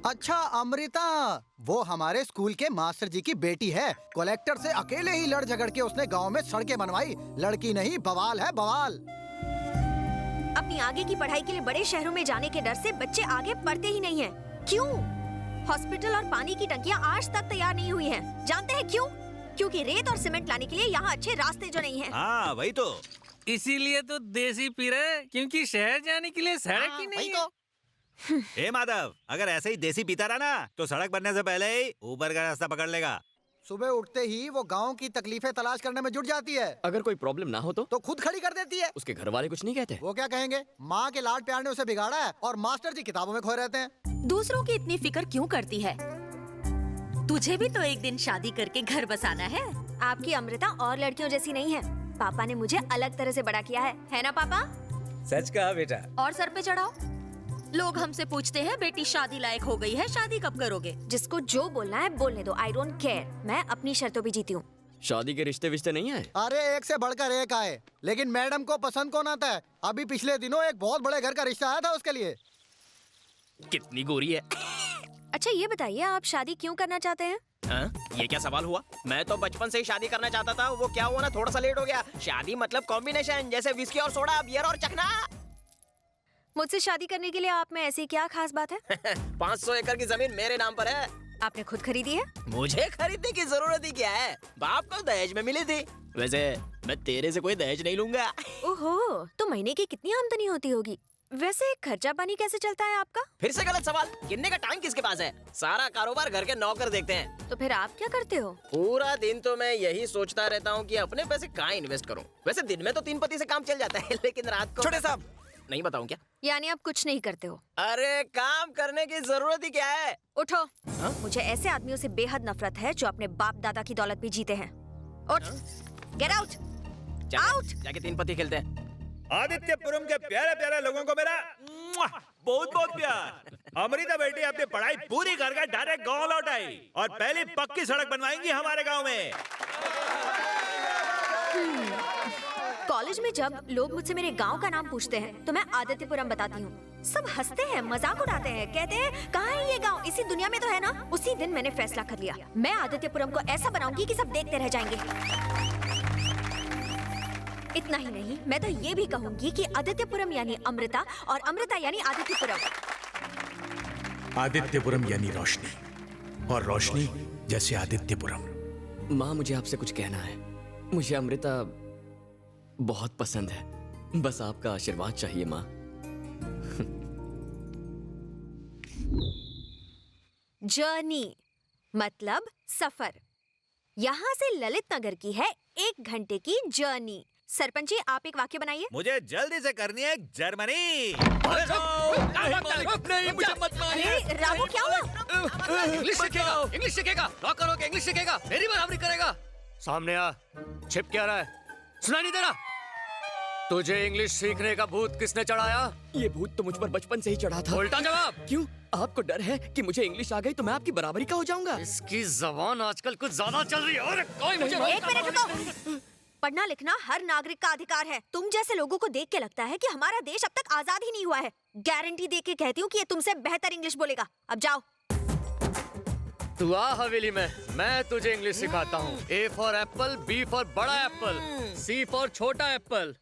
अच्छा अमृता, वो हमारे स्कूल के मास्टर जी की बेटी है। कलेक्टर से अकेले ही लड़ झगड़ के उसने गांव में सड़कें बनवाई। लड़की नहीं, बवाल है बवाल। अपनी आगे की पढ़ाई के लिए बड़े शहरों में जाने के डर से बच्चे आगे पढ़ते ही नहीं हैं। क्यों? हॉस्पिटल और पानी की टंकियां आज तक तैयार नहीं हुई हैं। जानते हैं क्यों? क्योंकि रेत और सीमेंट लाने के लिए यहाँ अच्छे रास्ते जो नहीं हैं। हाँ वही तो। इसीलिए तो देसी पी रहे, क्योंकि शहर जाने के लिए सड़क ही नहीं है। हे माधव, अगर ऐसे ही देसी पीता रहा ना, तो सड़क बनने से पहले ही ऊपर का रास्ता पकड़ लेगा। सुबह उठते ही वो गांव की तकलीफें तलाश करने में जुट जाती है। अगर कोई प्रॉब्लम ना हो तो खुद खड़ी कर देती है। उसके घर वाले कुछ नहीं कहते? वो क्या कहेंगे? माँ के लाड प्यार ने उसे बिगाड़ा है और मास्टर जी किताबों में खोए रहते हैं। दूसरों की इतनी फिक्र क्यों करती है? तुझे भी तो एक दिन शादी करके घर बसाना है। आपकी अमृता और लड़कियों जैसी नहीं है। पापा ने मुझे अलग तरह से बड़ा किया है ना पापा? सच कहा बेटा। और सर पे चढ़ाओ। लोग हमसे पूछते हैं बेटी शादी लायक हो गई है, शादी कब करोगे? जिसको जो बोलना है बोलने दो। I don't care. मैं अपनी शर्तों पे जीती हूँ। शादी के रिश्ते विश्ते नहीं आए? अरे एक से बढ़कर एक आए, लेकिन मैडम को पसंद कौन आता है? अभी पिछले दिनों एक बहुत बड़े घर का रिश्ता आया था उसके लिए। कितनी गोरी है। अच्छा ये बताइए, आप शादी क्यों करना चाहते हैं? ये क्या सवाल हुआ? मैं तो बचपन से ही शादी करना चाहता था। वो क्या हुआ ना, थोड़ा सा लेट हो गया। शादी मतलब कॉम्बिनेशन, जैसे विस्की और सोडा, बियर और चखना। मुझसे शादी करने के लिए आप में ऐसी क्या खास बात है? 500 एकड़ की जमीन मेरे नाम पर है। आपने खुद खरीदी है? मुझे खरीदने की जरूरत ही क्या है? बाप को दहेज में मिली थी। वैसे मैं तेरे से कोई दहेज नहीं लूंगा। ओहो, तो महीने की कितनी आमदनी होती होगी? वैसे खर्चा पानी कैसे चलता है आपका? फिर से गलत सवाल। गिनने का टाइम किसके पास है? सारा कारोबार घर के नौकर देखते हैं। तो फिर आप क्या करते हो? पूरा दिन तो मैं यही सोचता रहता हूँ कि अपने पैसे कहाँ इन्वेस्ट करूँ। वैसे दिन में तो 3 पति से काम चल जाता है, लेकिन रात को। छोटे साहब, नहीं बताऊं क्या? यानी आप कुछ नहीं करते हो? अरे काम करने की जरूरत ही क्या है? उठो। मुझे ऐसे आदमियों से बेहद नफरत है जो अपने बाप दादा की दौलत पे जीते हैं। उठ, गेट आउट, आउट। जाके 3 पत्ती खेलते हैं। आदित्यपुरम के प्यारे प्यारे लोगों को मेरा बहुत बहुत प्यार। अमृता बेटी अपनी पढ़ाई पूरी करके डायरेक्ट गांव लौट आई और पहली पक्की सड़क बनवाएंगी हमारे गांव में। कॉलेज में जब लोग मुझसे मेरे गांव का नाम पूछते हैं तो मैं आदित्यपुरम बताती हूँ। सब हंसते हैं, मजाक उड़ाते हैं, कहते हैं कहाँ है ये गांव, इसी दुनिया में तो है ना। उसी दिन मैंने फैसला कर लिया, मैं आदित्यपुरम को ऐसा बनाऊंगी कि सब देखते रह जाएंगे। इतना ही नहीं, मैं तो ये भी कहूंगी कि आदित्यपुरम यानी अमृता और अमृता यानी आदित्यपुरम। आदित्यपुरम यानी रोशनी और रोशनी जैसे आदित्यपुरम। माँ, मुझे आपसे कुछ कहना है। मुझे अमृता बहुत पसंद है, बस आपका आशीर्वाद चाहिए माँ। जर्नी मतलब सफर। यहाँ से ललित नगर की है 1 घंटे की जर्नी। सरपंच जी, आप एक वाक्य बनाइए। मुझे जल्दी से करनी है जर्मनी। नहीं, मुझे मत मारिए। रामू, क्या हुआ? इंग्लिश सीखेगा, इंग्लिश सीखेगा, नौकर होके इंग्लिश सीखेगा, मेरी बराबरी करेगा। सामने आ, छिप क्या रहा है? सुनाई नहीं दे रहा? तुझे इंग्लिश सीखने का भूत किसने चढ़ाया? ये भूत तो मुझ पर बचपन से ही चढ़ा था। उल्टा जवाब। क्यों? आपको डर है कि मुझे इंग्लिश आ गई तो मैं आपकी बराबरी का हो जाऊंगा? इसकी जबान आजकल कुछ ज्यादा चल रही है। और कोई मुझे एक मिनट रुको। पढ़ना लिखना हर नागरिक का अधिकार है। तुम जैसे लोगों को देख के लगता है कि हमारा देश अब तक आजाद ही नहीं हुआ है। गारंटी दे के कहती हूँ कि ये तुमसे बेहतर इंग्लिश बोलेगा। अब जाओ। तू आ हवेली में, मैं तुझे इंग्लिश सिखाता हूँ। A for Apple, B for बड़ा एप्पल, C फॉर छोटा एप्पल।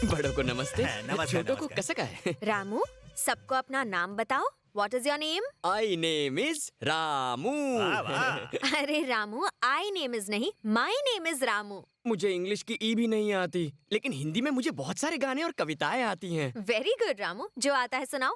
बड़ों को नमस्ते, नमस्ते, छोटों को कसका है। रामू, सबको अपना नाम बताओ। What is your name? I name is Ramu. अरे रामू, I name is नहीं, my name is रामू। मुझे इंग्लिश की ई भी नहीं आती, लेकिन हिंदी में मुझे बहुत सारे गाने और कविताएं आती हैं। वेरी गुड रामू, जो आता है सुनाओ।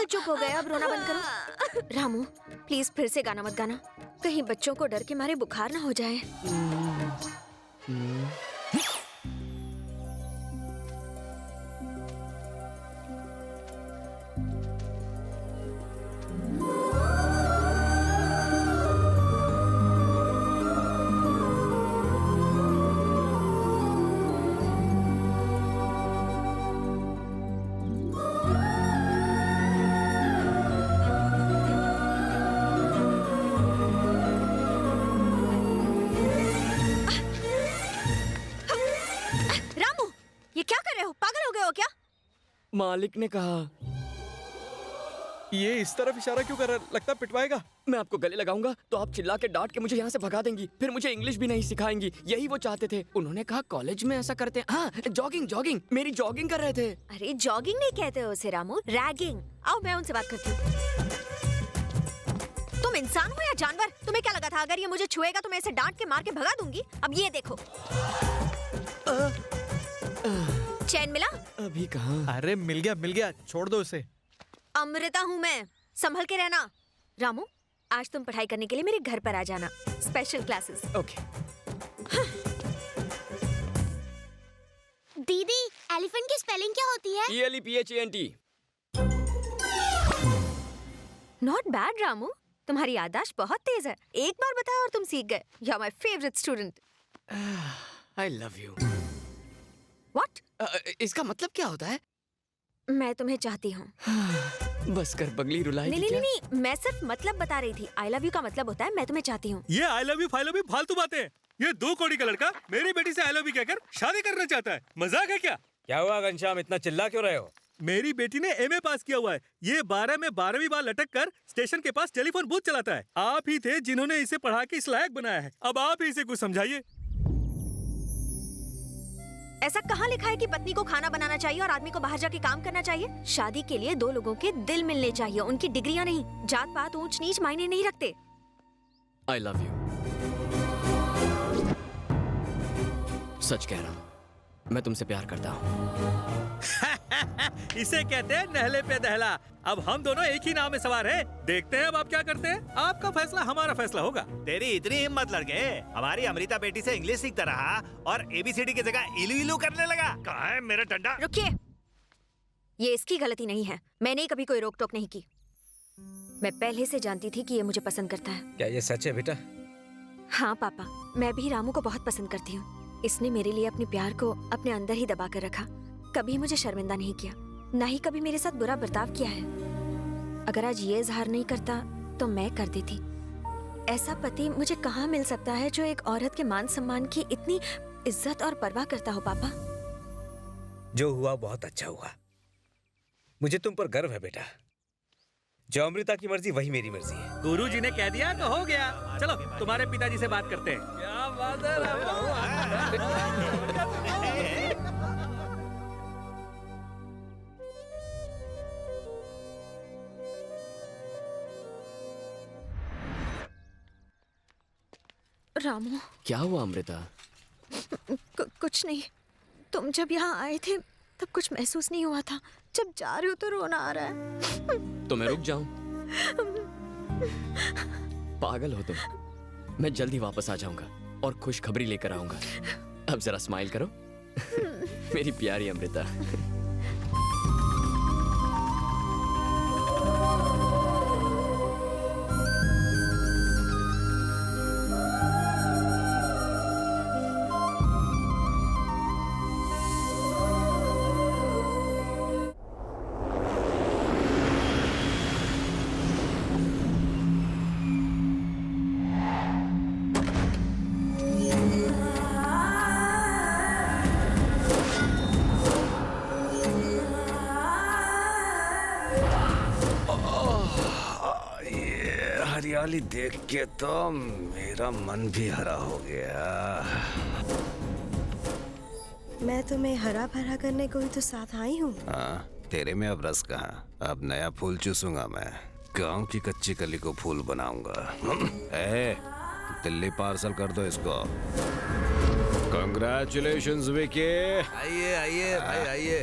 चुप हो गए, अब रोना बंद करो। रामू, प्लीज फिर से गाना मत गाना, कहीं बच्चों को डर के मारे बुखार ना हो जाए। मालिक ने कहा। ये इस तरफ इशारा क्यों कर रहा है? लगता पिटवाएगा। मैं आपको गले लगाऊंगा तो आप चिल्ला के डांट के मुझे यहाँ से भगा देंगी, फिर मुझे इंग्लिश भी नहीं सिखाएंगी। यही वो चाहते थे। उन्होंने कहा कॉलेज में ऐसा करते हैं। हाँ, जॉगिंग जॉगिंग, मेरी जॉगिंग कर रहे थे। अरे जॉगिंग नहीं कहते हो उसे रामू, रैगिंग। आओ मैं उनसे बात करती हूँ। तुम इंसान हो या जानवर? तुम्हें क्या लगा था अगर ये मुझे छुएगा तो मैं इसे डांट के मार के भगा दूंगी? अब ये देखो। चैन मिला? अभी कहाँ? अरे मिल गया, छोड़ दो उसे। अमृता हूँ मैं, संभल के रहना। रामू, आज तुम पढ़ाई करने के लिए मेरे घर पर आ जाना, स्पेशल क्लासेस। ओके। दीदी, एलिफेंट की स्पेलिंग क्या होती है? ELEPHANT। नॉट बैड रामू, तुम्हारी याददाश्त बहुत तेज है। एक बार बताया और तुम सीख गए। You are my favourite student. I love you। What? इसका मतलब क्या होता है? मैं तुम्हें चाहती हूँ। बस कर पगली रुलाई। नहीं, मैं सिर्फ मतलब बता रही थी। I love you का मतलब होता है मैं तुम्हें चाहती हूँ। ये I love you फालतू बातें। ये 2 कौड़ी का लड़का मेरी बेटी से I love you कहकर शादी करना चाहता है। मजाक है क्या? क्या हुआ घनश्याम, इतना चिल्ला क्यों रहे हो? मेरी बेटी ने MA पास किया हुआ है। ये 12 में 12वीं बार लटक कर स्टेशन के पास टेलीफोन बूथ चलाता है। आप ही थे जिन्होंने इसे पढ़ा के इस लायक बनाया है। अब आप ही इसे कुछ समझाइए। ऐसा कहाँ लिखा है कि पत्नी को खाना बनाना चाहिए और आदमी को बाहर जाके काम करना चाहिए? शादी के लिए दो लोगों के दिल मिलने चाहिए, उनकी डिग्रियां नहीं। जात पात ऊंच नीच मायने नहीं रखते। I love you. सच कह रहा हूँ, मैं तुमसे प्यार करता हूँ। इसे कहते हैं नहले पे दहला। अब हम दोनों एक ही नाव में सवार हैं। देखते हैं अब आप क्या करते हैं। आपका फैसला हमारा फैसला होगा। तेरी इतनी हिम्मत लड़के, हमारी अमृता बेटी से इंग्लिश सीखता रहा और ABCD की जगह इलू इलू करने लगा। कहाँ है मेरा डंडा? रुकिए, ये इसकी गलती नहीं है। मैंने कभी कोई रोक टोक नहीं की। मैं पहले से जानती थी कि ये मुझे पसंद करता है। क्या ये सच है बेटा? हाँ पापा, मैं भी रामू को बहुत पसंद करती हूँ। इसने मेरे लिए अपने प्यार को अपने अंदर ही दबा कर रखा, कभी मुझे शर्मिंदा नहीं किया, ना ही कभी मेरे साथ बुरा बर्ताव किया है। अगर आज ये इजहार नहीं करता तो मैं कर देती। ऐसा पति मुझे कहाँ मिल सकता है जो एक औरत के मान सम्मान की इतनी इज्जत और परवाह करता हो? पापा, जो हुआ बहुत अच्छा हुआ। मुझे तुम पर गर्व है बेटा। जो अमृता की मर्जी वही मेरी मर्जी है। गुरुजी ने कह दिया तो हो गया। चलो तुम्हारे पिताजी से बात करते हैं। क्या बात है? रामू, क्या हुआ अमृता? कुछ नहीं। तुम जब यहाँ आए थे तब कुछ महसूस नहीं हुआ था। जब जा रहे हो तो रोना आ रहा है। तो मैं रुक जाऊं? पागल हो तुम। मैं जल्दी वापस आ जाऊंगा और खुशखबरी लेकर आऊंगा। अब जरा स्माइल करो मेरी प्यारी अमृता। हरियाली देख के तो मेरा मन भी हरा हो गया। मैं तुम्हें हरा भरा करने को ही तो साथ आई हूँ। हाँ, तेरे में अब रस कहाँ? अब नया फूल चूसूंगा मैं। गांव की कच्ची कली को फूल बनाऊंगा। ए, दिल्ली पार्सल कर दो इसको। Congratulations, विकी। आइए आइए भाई आइए।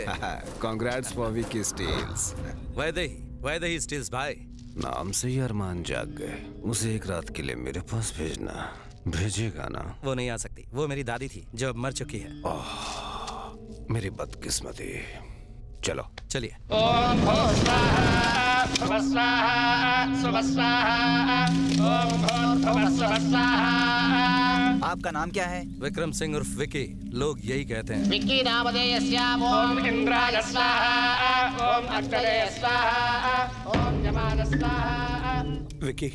Congrats for Vicky steels. Vaidehi steels भाई। नाम से ही अरमान जाग गए। उसे एक रात के लिए मेरे पास भेजना। भेजेगा ना? वो नहीं आ सकती। वो मेरी दादी थी जो अब मर चुकी है। मेरी बदकिस्मती। चलो चलिए। ओम भूः स्वाहा भुवः स्वाहा सुवः स्वाहा ओम भूर्भुवः स्वः स्वाहा। आपका नाम क्या है? विक्रम सिंह उर्फ विकी। लोग यही कहते हैं। विकी नामधेयस्य ओम इंद्राय स्वाहा ओम अग्नये स्वाहा ओम यमाय स्वाहा। विकी।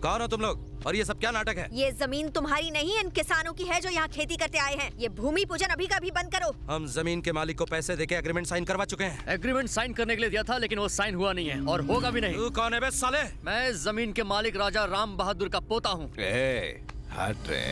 कौन हो तुम लोग और ये सब क्या नाटक है? ये जमीन तुम्हारी नहीं, इन किसानों की है जो यहाँ खेती करते आए हैं। ये भूमि पूजन अभी का अभी बंद करो। हम जमीन के मालिक को पैसे देके एग्रीमेंट साइन करवा चुके हैं। एग्रीमेंट साइन करने के लिए दिया था लेकिन वो साइन हुआ नहीं है और होगा भी नहीं। तू कौन है बे साले? मैं जमीन के मालिक राजा राम बहादुर का पोता हूँ। हट रे।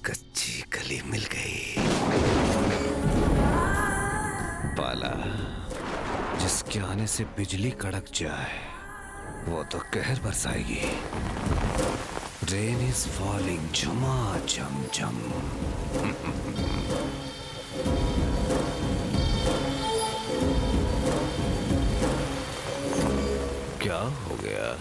कच्ची कली मिल गई। पाला, जिसके आने से बिजली कड़क जाए वो तो कहर बरसाएगी। रेन इज फॉलिंग झमाझम झम। क्या हो गया?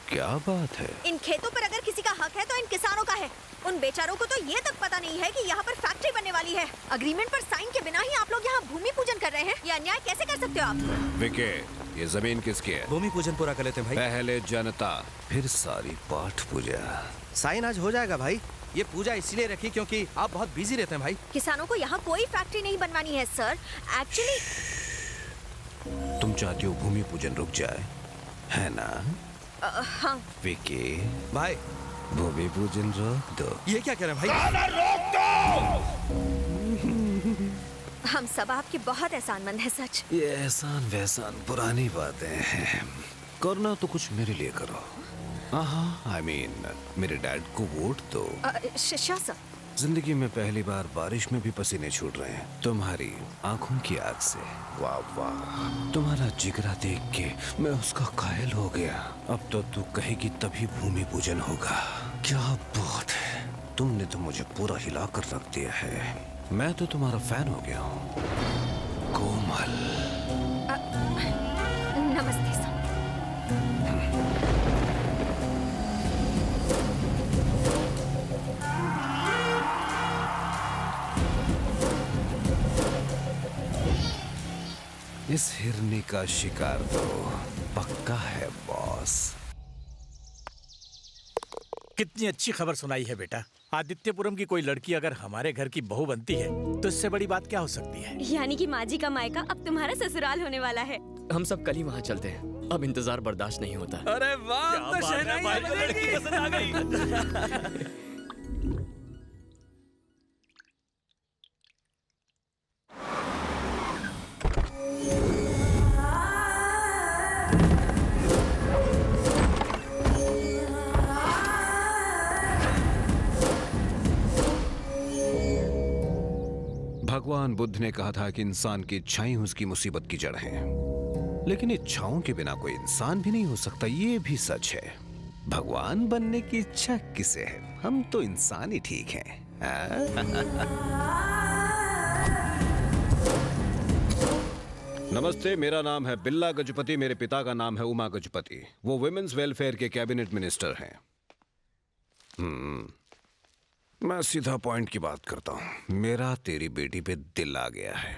क्या बात है? इन खेतों पर अगर किसी का हक है तो इन किसानों का है। उन बेचारों को तो ये तक पता नहीं है कि यहाँ पर फैक्ट्री फैक्ट्री बनने वाली है। अग्रीमेंट पर साइन के बिना ही आप लोग यहाँ भूमि पूजन कर रहे हैं। ये अन्याय कैसे कर सकते हो आप? विके, ये जमीन किसकी है? भूमि पूजन पूरा कर लेते हैं भाई। पहले जनता, फिर सारी पाठ पूजा। साइन आज हो जाएगा भाई। ये पूजा इसलिए रखी क्योंकि आप बहुत बिजी रहते हैं भाई। किसानों को यहाँ कोई फैक्ट्री नहीं बनवानी है सर। एक्चुअली तुम चाहती हो भूमि पूजन रुक जाए, है ना? हाँ विके भाई, भूमि पूजन रोक दो। ये क्या कह रहे हैं भाई? हम सब आपके बहुत एहसानमंद हैं सच। ये एहसान वहसान पुरानी बातें हैं। करना तो कुछ मेरे लिए करो। हाँ, I mean, मेरे डैड को वोट दो। शाह सर। जिंदगी में पहली बार बारिश में भी पसीने छूट रहे हैं तुम्हारी आंखों की आग से। वाह वाह, तुम्हारा जिगरा देख के मैं उसका कायल हो गया। अब तो तू कहेगी तभी भूमि पूजन होगा। क्या बात है, तुमने तो मुझे पूरा हिला कर रख दिया है। मैं तो तुम्हारा फैन हो गया हूँ कोमल। नमस्ते सर। इस हिरनी का शिकार तो पक्का है बॉस। कितनी अच्छी खबर सुनाई है बेटा। आदित्यपुरम की कोई लड़की अगर हमारे घर की बहू बनती है तो इससे बड़ी बात क्या हो सकती है। यानी कि माँ जी का मायका अब तुम्हारा ससुराल होने वाला है। हम सब कल ही वहाँ चलते हैं। अब इंतजार बर्दाश्त नहीं होता। अरे वाह, तो शहनाई बजेगी। पसंद आ गई। भगवान बुद्ध ने कहा था कि इंसान की इच्छाएं उसकी मुसीबत की जड़ हैं। लेकिन इच्छाओं के बिना कोई इंसान भी नहीं हो सकता, ये भी सच है। भगवान बनने की इच्छा किसे है? हम तो इंसान ही ठीक हैं। नमस्ते, मेरा नाम है बिल्ला गजपति। मेरे पिता का नाम है उमा गजपति। वो वुमेन्स वेलफेयर के कैबिनेट मिनिस्टर हैं। मैं सीधा पॉइंट की बात करता हूँ। मेरा तेरी बेटी पे दिल आ गया है।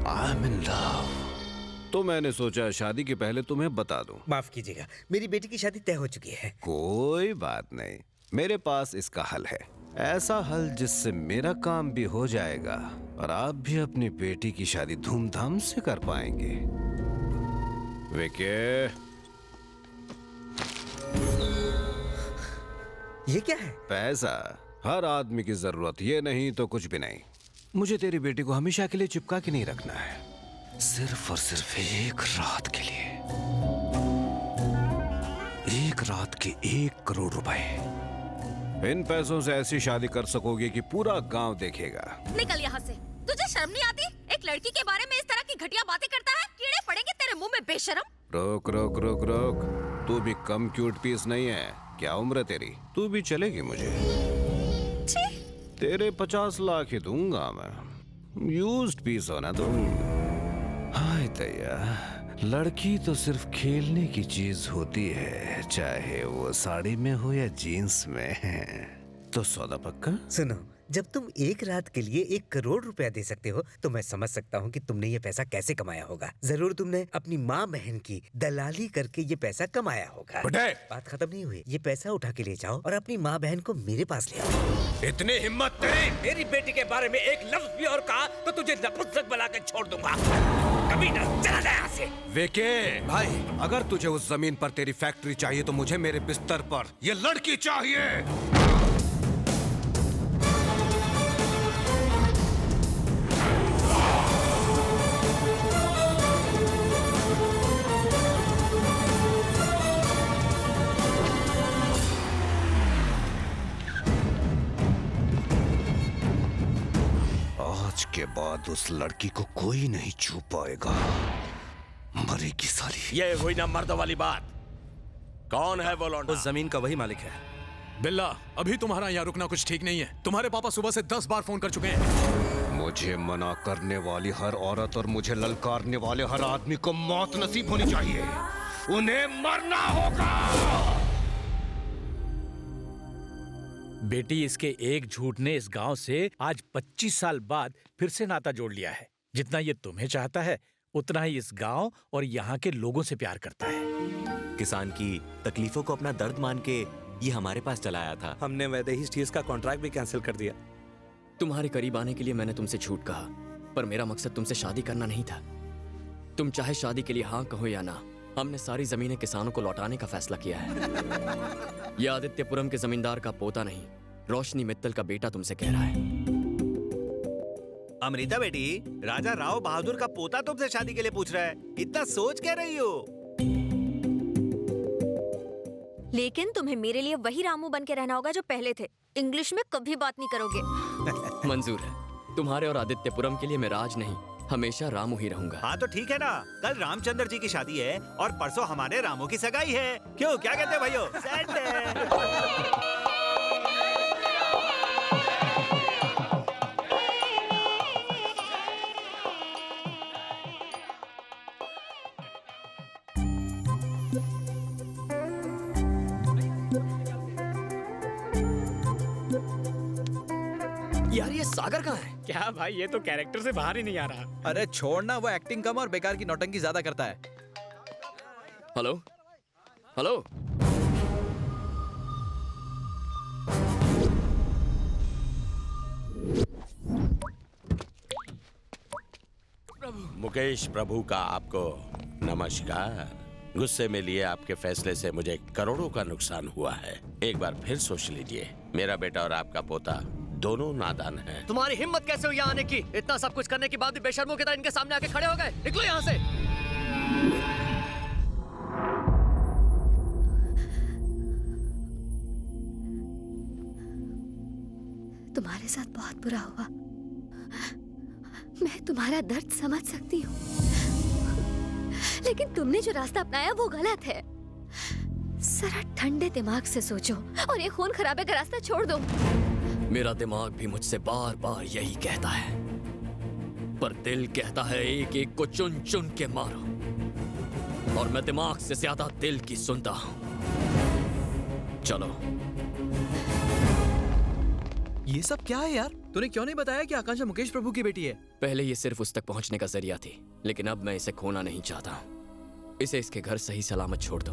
I am in love. तो मैंने सोचा शादी के पहले तुम्हें बता दूं। माफ कीजिएगा, मेरी बेटी की शादी तय हो चुकी है। कोई बात नहीं, मेरे पास इसका हल है। ऐसा हल जिससे मेरा काम भी हो जाएगा और आप भी अपनी बेटी की शादी धूमधाम से कर पाएंगे। विके, ये क्या है? पैसा हर आदमी की जरूरत, ये नहीं तो कुछ भी नहीं। मुझे तेरी बेटी को हमेशा के लिए चिपका के नहीं रखना है, सिर्फ और सिर्फ एक रात के लिए। एक रात के 1 करोड़ रुपए। इन पैसों से ऐसी शादी कर सकोगे कि पूरा गांव देखेगा। निकल यहाँ से। तुझे शर्म नहीं आती? एक लड़की के बारे में इस तरह की घटिया बातें करता है। कीड़े पड़ेंगे तेरे मुंह में बेशरम। रोक रोक रोक रोक, तू भी कम क्यूट पीस नहीं है। क्या उम्र है तेरी? तू भी चलेगी मुझे? तेरे 50 लाख ही दूंगा मैं। यूज्ड पीस होना तुम। हाय दया, लड़की तो सिर्फ खेलने की चीज होती है, चाहे वो साड़ी में हो या जीन्स में। तो सौदा पक्का? सुनो, जब तुम एक रात के लिए 1 करोड़ रुपया दे सकते हो तो मैं समझ सकता हूँ कि तुमने ये पैसा कैसे कमाया होगा। जरूर तुमने अपनी माँ बहन की दलाली करके ये पैसा कमाया होगा। बात खत्म नहीं हुई। ये पैसा उठा के ले जाओ और अपनी माँ बहन को मेरे पास ले आओ। इतनी हिम्मत तेरी? मेरी बेटी के बारे में एक लफ्ज भी और कहा तो तुझे नपुंसक बना के छोड़ दूंगा। कभी ना, चला जा यहाँ से। विके भाई, अगर तुझे उस जमीन पर तेरी फैक्ट्री चाहिए तो मुझे मेरे बिस्तर पर ये लड़की चाहिए। आज के बाद उस लड़की को कोई नहीं छू पाएगा। मरेगी साली। ये हुई ना मर्दों वाली बात। कौन है वो लौंडा? उस जमीन का वही मालिक है। बिल्ला, अभी तुम्हारा यहाँ रुकना कुछ ठीक नहीं है। तुम्हारे पापा सुबह से 10 बार फोन कर चुके हैं। मुझे मना करने वाली हर औरत और मुझे ललकारने वाले हर आदमी को मौत नसीब होनी चाहिए। उन्हें मरना होगा। बेटी, इसके एक झूठ ने इस गांव से आज 25 साल बाद फिर से नाता जोड़ लिया है। जितना ये तुम्हें चाहता है उतना ही इस गांव और यहाँ के लोगों से प्यार करता है। किसान की तकलीफों को अपना दर्द मान के ये हमारे पास चला आया था। हमने वैदेही स्टील्स का कॉन्ट्रैक्ट भी कैंसिल कर दिया। तुम्हारे करीब आने के लिए मैंने तुमसे झूठ कहा, पर मेरा मकसद तुमसे शादी करना नहीं था। तुम चाहे शादी के लिए हाँ कहो या ना, हमने सारी जमीनें किसानों को लौटाने का फैसला किया है। यह आदित्यपुरम के जमींदार का पोता नहीं, रोशनी मित्तल का बेटा तुमसे कह रहा है। अमृता बेटी, राजा राव बहादुर का पोता तुमसे शादी के लिए पूछ रहा है। इतना सोच क्या रही हो? लेकिन तुम्हें मेरे लिए वही रामू बन के रहना होगा जो पहले थे। इंग्लिश में कभी बात नहीं करोगे। मंजूर है। तुम्हारे और आदित्यपुरम के लिए मैं राज नहीं, हमेशा रामू ही रहूंगा। हाँ तो ठीक है ना, कल रामचंद्र जी की शादी है और परसों हमारे रामू की सगाई है। क्यों, क्या कहते हैं भाइयों? सेट है। यार ये सागर कहाँ है? क्या भाई, ये तो कैरेक्टर से बाहर ही नहीं आ रहा। अरे छोड़ना, वो एक्टिंग कम और बेकार की नौटंकी ज्यादा करता है। हेलो हेलो, मुकेश प्रभु का आपको नमस्कार। गुस्से में लिए आपके फैसले से मुझे करोड़ों का नुकसान हुआ है। एक बार फिर सोच लीजिए, मेरा बेटा और आपका पोता दोनों नादान हैं। तुम्हारी हिम्मत कैसे हुई यहाँ आने की? इतना सब कुछ करने के बाद भी बेशर्मों की तरह इनके सामने आके खड़े हो गए। निकलो यहाँ से। तुम्हारे साथ बहुत बुरा हुआ। मैं तुम्हारा दर्द समझ सकती हूँ, लेकिन तुमने जो रास्ता अपनाया वो गलत है। जरा ठंडे दिमाग से सोचो और ये खून खराबे का रास्ता छोड़ दो। मेरा दिमाग भी मुझसे बार बार यही कहता है, पर दिल कहता है एक एक को चुन चुन के मारो, और मैं दिमाग से ज्यादा दिल की सुनता हूँ। चलो। ये सब क्या है यार? तूने क्यों नहीं बताया कि आकांक्षा मुकेश प्रभु की बेटी है? पहले ये सिर्फ उस तक पहुंचने का जरिया थी, लेकिन अब मैं इसे खोना नहीं चाहता। इसे इसके घर सही सलामत छोड़ दो।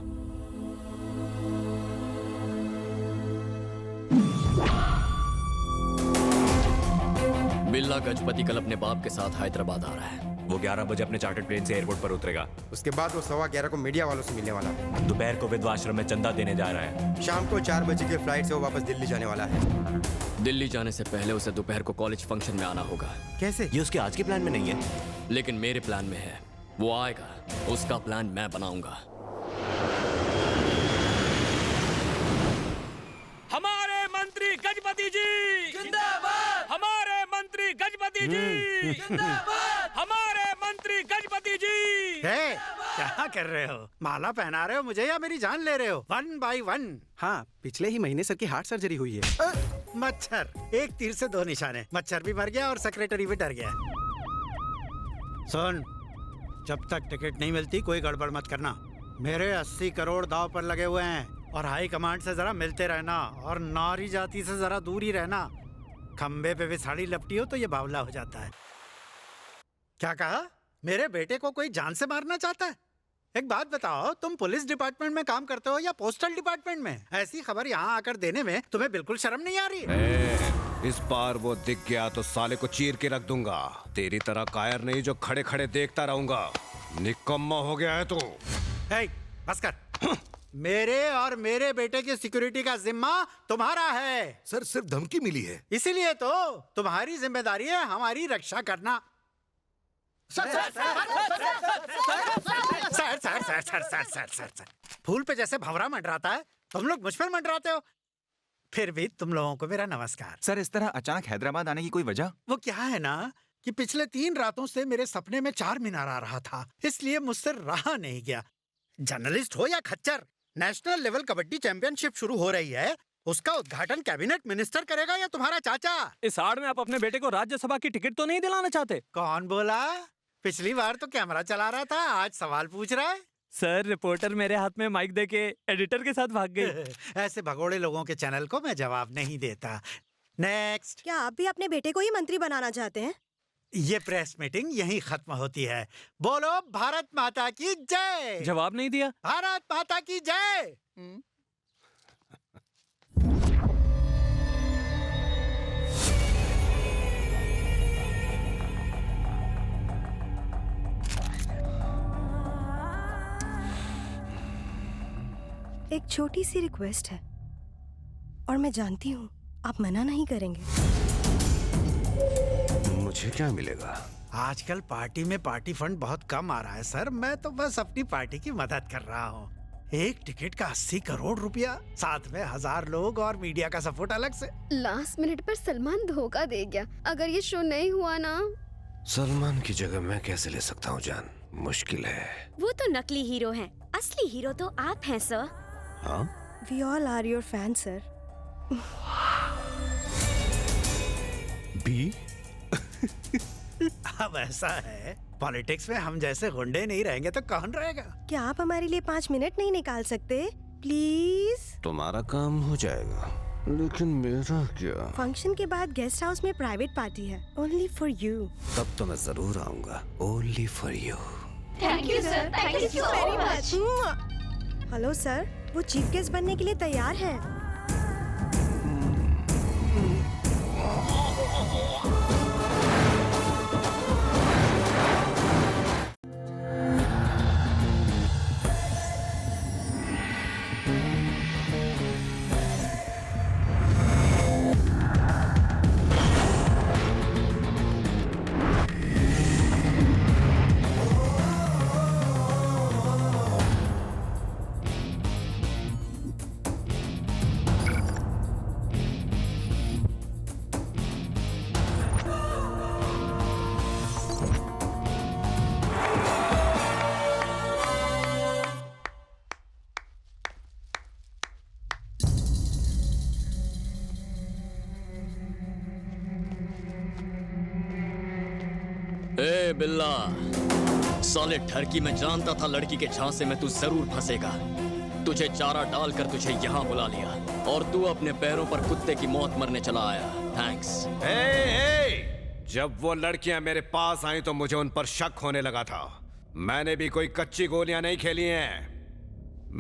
बिल्ला गजपति कल अपने बाप के साथ हैदराबाद आ रहा है। वो 11 बजे अपने चार्टर्ड प्लेन से एयरपोर्ट पर उतरेगा। उसके बाद वो 11:15 को मीडिया वालों से मिलने वाला है। दोपहर को विधवा आश्रम में चंदा देने जा रहा है। शाम को 4 बजे के फ्लाइट से वो वापस दिल्ली जाने वाला है। दिल्ली जाने से पहले उसे दोपहर को कॉलेज फंक्शन में आना होगा। कैसे? ये उसके आज के प्लान में नहीं है, लेकिन मेरे प्लान में है। वो आएगा, उसका प्लान मैं बनाऊंगा। हमारे मंत्री गजपति जी जिंदाबाद। हमारे मंत्री गजपति जी जिंदाबाद। हमारे मंत्री गजपति जी। क्या कर रहे हो? माला पहना रहे हो मुझे या मेरी जान ले रहे हो? 1 by 1। हाँ, पिछले ही महीने सर की हार्ट सर्जरी हुई है। मच्छर, एक तीर से 2 निशाने। मच्छर भी मर गया और सेक्रेटरी भी डर गया। सुन, जब तक टिकट नहीं मिलती कोई गड़बड़ मत करना। मेरे 80 करोड़ दाव पर लगे हुए हैं और हाई कमांड से जरा मिलते रहना और नारी जाति से जरा दूर ही रहना। खंबे पे भी साड़ी लपटी हो तो ये बावला हो जाता है। क्या कहा? मेरे बेटे को कोई जान से मारना चाहता है? एक बात बताओ, तुम पुलिस डिपार्टमेंट में काम करते हो या पोस्टल डिपार्टमेंट में? ऐसी खबर यहाँ आकर देने में तुम्हें बिल्कुल शर्म नहीं आ रही? इस बार वो दिख गया तो साले को चीर के रख दूंगा। तेरी तरह कायर नहीं जो खड़े खड़े देखता रहूंगा। निकम्मा हो गया है तू। बस कर। मेरे और मेरे बेटे की सिक्योरिटी का जिम्मा तुम्हारा है। सर, सिर्फ धमकी मिली है। इसीलिए तो तुम्हारी जिम्मेदारी है हमारी रक्षा करना। सर, फूल पे जैसे भंवरा मंडराता है, तुम लोग मुझ पर मंडराते हो। फिर भी तुम लोगों को मेरा नमस्कार। सर, इस तरह अचानक हैदराबाद आने की कोई वजह? वो क्या है ना कि पिछले 3 रातों से मेरे सपने में 4 मीनार आ रहा था, इसलिए मुझसे रहा नहीं गया। जर्नलिस्ट हो या खच्चर, नेशनल लेवल कबड्डी चैंपियनशिप शुरू हो रही है। उसका उद्घाटन कैबिनेट मिनिस्टर करेगा या तुम्हारा चाचा? इस आड़ में आप अपने बेटे को राज्यसभा की टिकट तो नहीं दिलाना चाहते? कौन बोला? पिछली बार तो कैमरा चला रहा था, आज सवाल पूछ रहा है। सर रिपोर्टर मेरे हाथ में माइक देके एडिटर के साथ भाग गई। ऐसे भगोड़े लोगों के चैनल को मैं जवाब नहीं देता। नेक्स्ट। क्या आप भी अपने बेटे को ही मंत्री बनाना चाहते हैं? ये प्रेस मीटिंग यहीं खत्म होती है। बोलो भारत माता की जय। जवाब नहीं दिया। भारत माता की जय। एक छोटी सी रिक्वेस्ट है और मैं जानती हूँ आप मना नहीं करेंगे। मुझे क्या मिलेगा? आजकल पार्टी में पार्टी फंड बहुत कम आ रहा है सर। मैं तो बस अपनी पार्टी की मदद कर रहा हूँ। एक टिकट का 80 करोड़ रुपया, साथ में 1000 लोग और मीडिया का सपोर्ट अलग से। लास्ट मिनट पर सलमान धोखा दे गया। अगर ये शो नहीं हुआ ना। सलमान की जगह मैं कैसे ले सकता हूँ जान? मुश्किल है। वो तो नकली हीरो हैं, असली हीरो तो आप हैं सर। हाँ? We all are your fans, sir. बी? अब ऐसा है, पॉलिटिक्स में हम जैसे गुंडे नहीं रहेंगे तो कौन रहेगा? क्या आप हमारे लिए 5 मिनट नहीं निकाल सकते? प्लीज। तुम्हारा काम हो जाएगा, लेकिन मेरा क्या? फंक्शन के बाद गेस्ट हाउस में प्राइवेट पार्टी है, ओनली फॉर यू। तब तो मैं जरूर आऊंगा, only for you. Thank you sir, thank you very much. Hello sir, वो चीफ गेस्ट बनने के लिए तैयार हैं। ए बिल्ला, साले ठरकी में जानता था लड़की के झांसे में तू जरूर फंसेगा। तुझे चारा डालकर तुझे यहाँ बुला लिया और तू अपने पैरों पर कुत्ते की मौत मरने चला आया। थैंक्स। जब वो लड़कियां मेरे पास आई तो मुझे उन पर शक होने लगा था। मैंने भी कोई कच्ची गोलियां नहीं खेली हैं।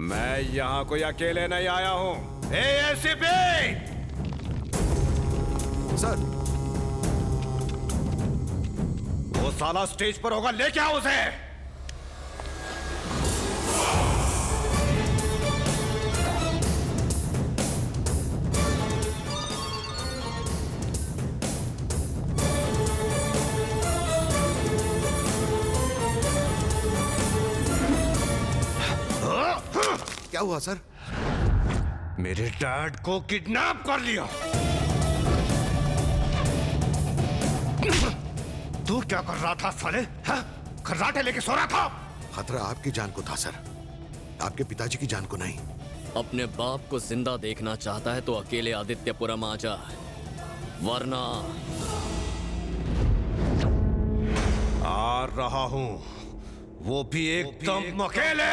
मैं यहाँ कोई अकेले नहीं आया हूँ। एसीपी! सर, वो साला स्टेज पर होगा, लेके आओ उसे। क्या हुआ सर? मेरे डैड को किडनैप कर लिया। तू क्या कर रहा था साले? खर्राटे लेके सो रहा था? खतरा आपकी जान को था सर, आपके पिताजी की जान को नहीं। अपने बाप को जिंदा देखना चाहता है तो अकेले आदित्यपुरम आ जा, वरना आ रहा हूं, वो भी एकदम अकेले।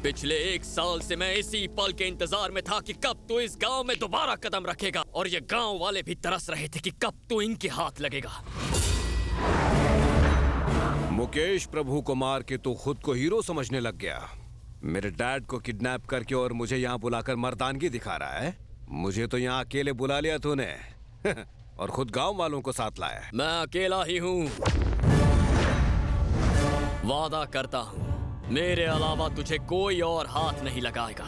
पिछले 1 साल से मैं इसी पल के इंतजार में था कि कब तू इस गांव में दोबारा कदम रखेगा, और ये गांव वाले भी तरस रहे थे कि कब तू इनके हाथ लगेगा। मुकेश प्रभु को मार के तू खुद को हीरो समझने लग गया। मेरे डैड को किडनैप करके और मुझे यहाँ बुलाकर मर्दानगी दिखा रहा है। मुझे तो यहाँ अकेले बुला लिया तूने और खुद गांव वालों को साथ लाया। मैं अकेला ही हूँ। वादा करता हूँ मेरे अलावा तुझे कोई और हाथ नहीं लगाएगा।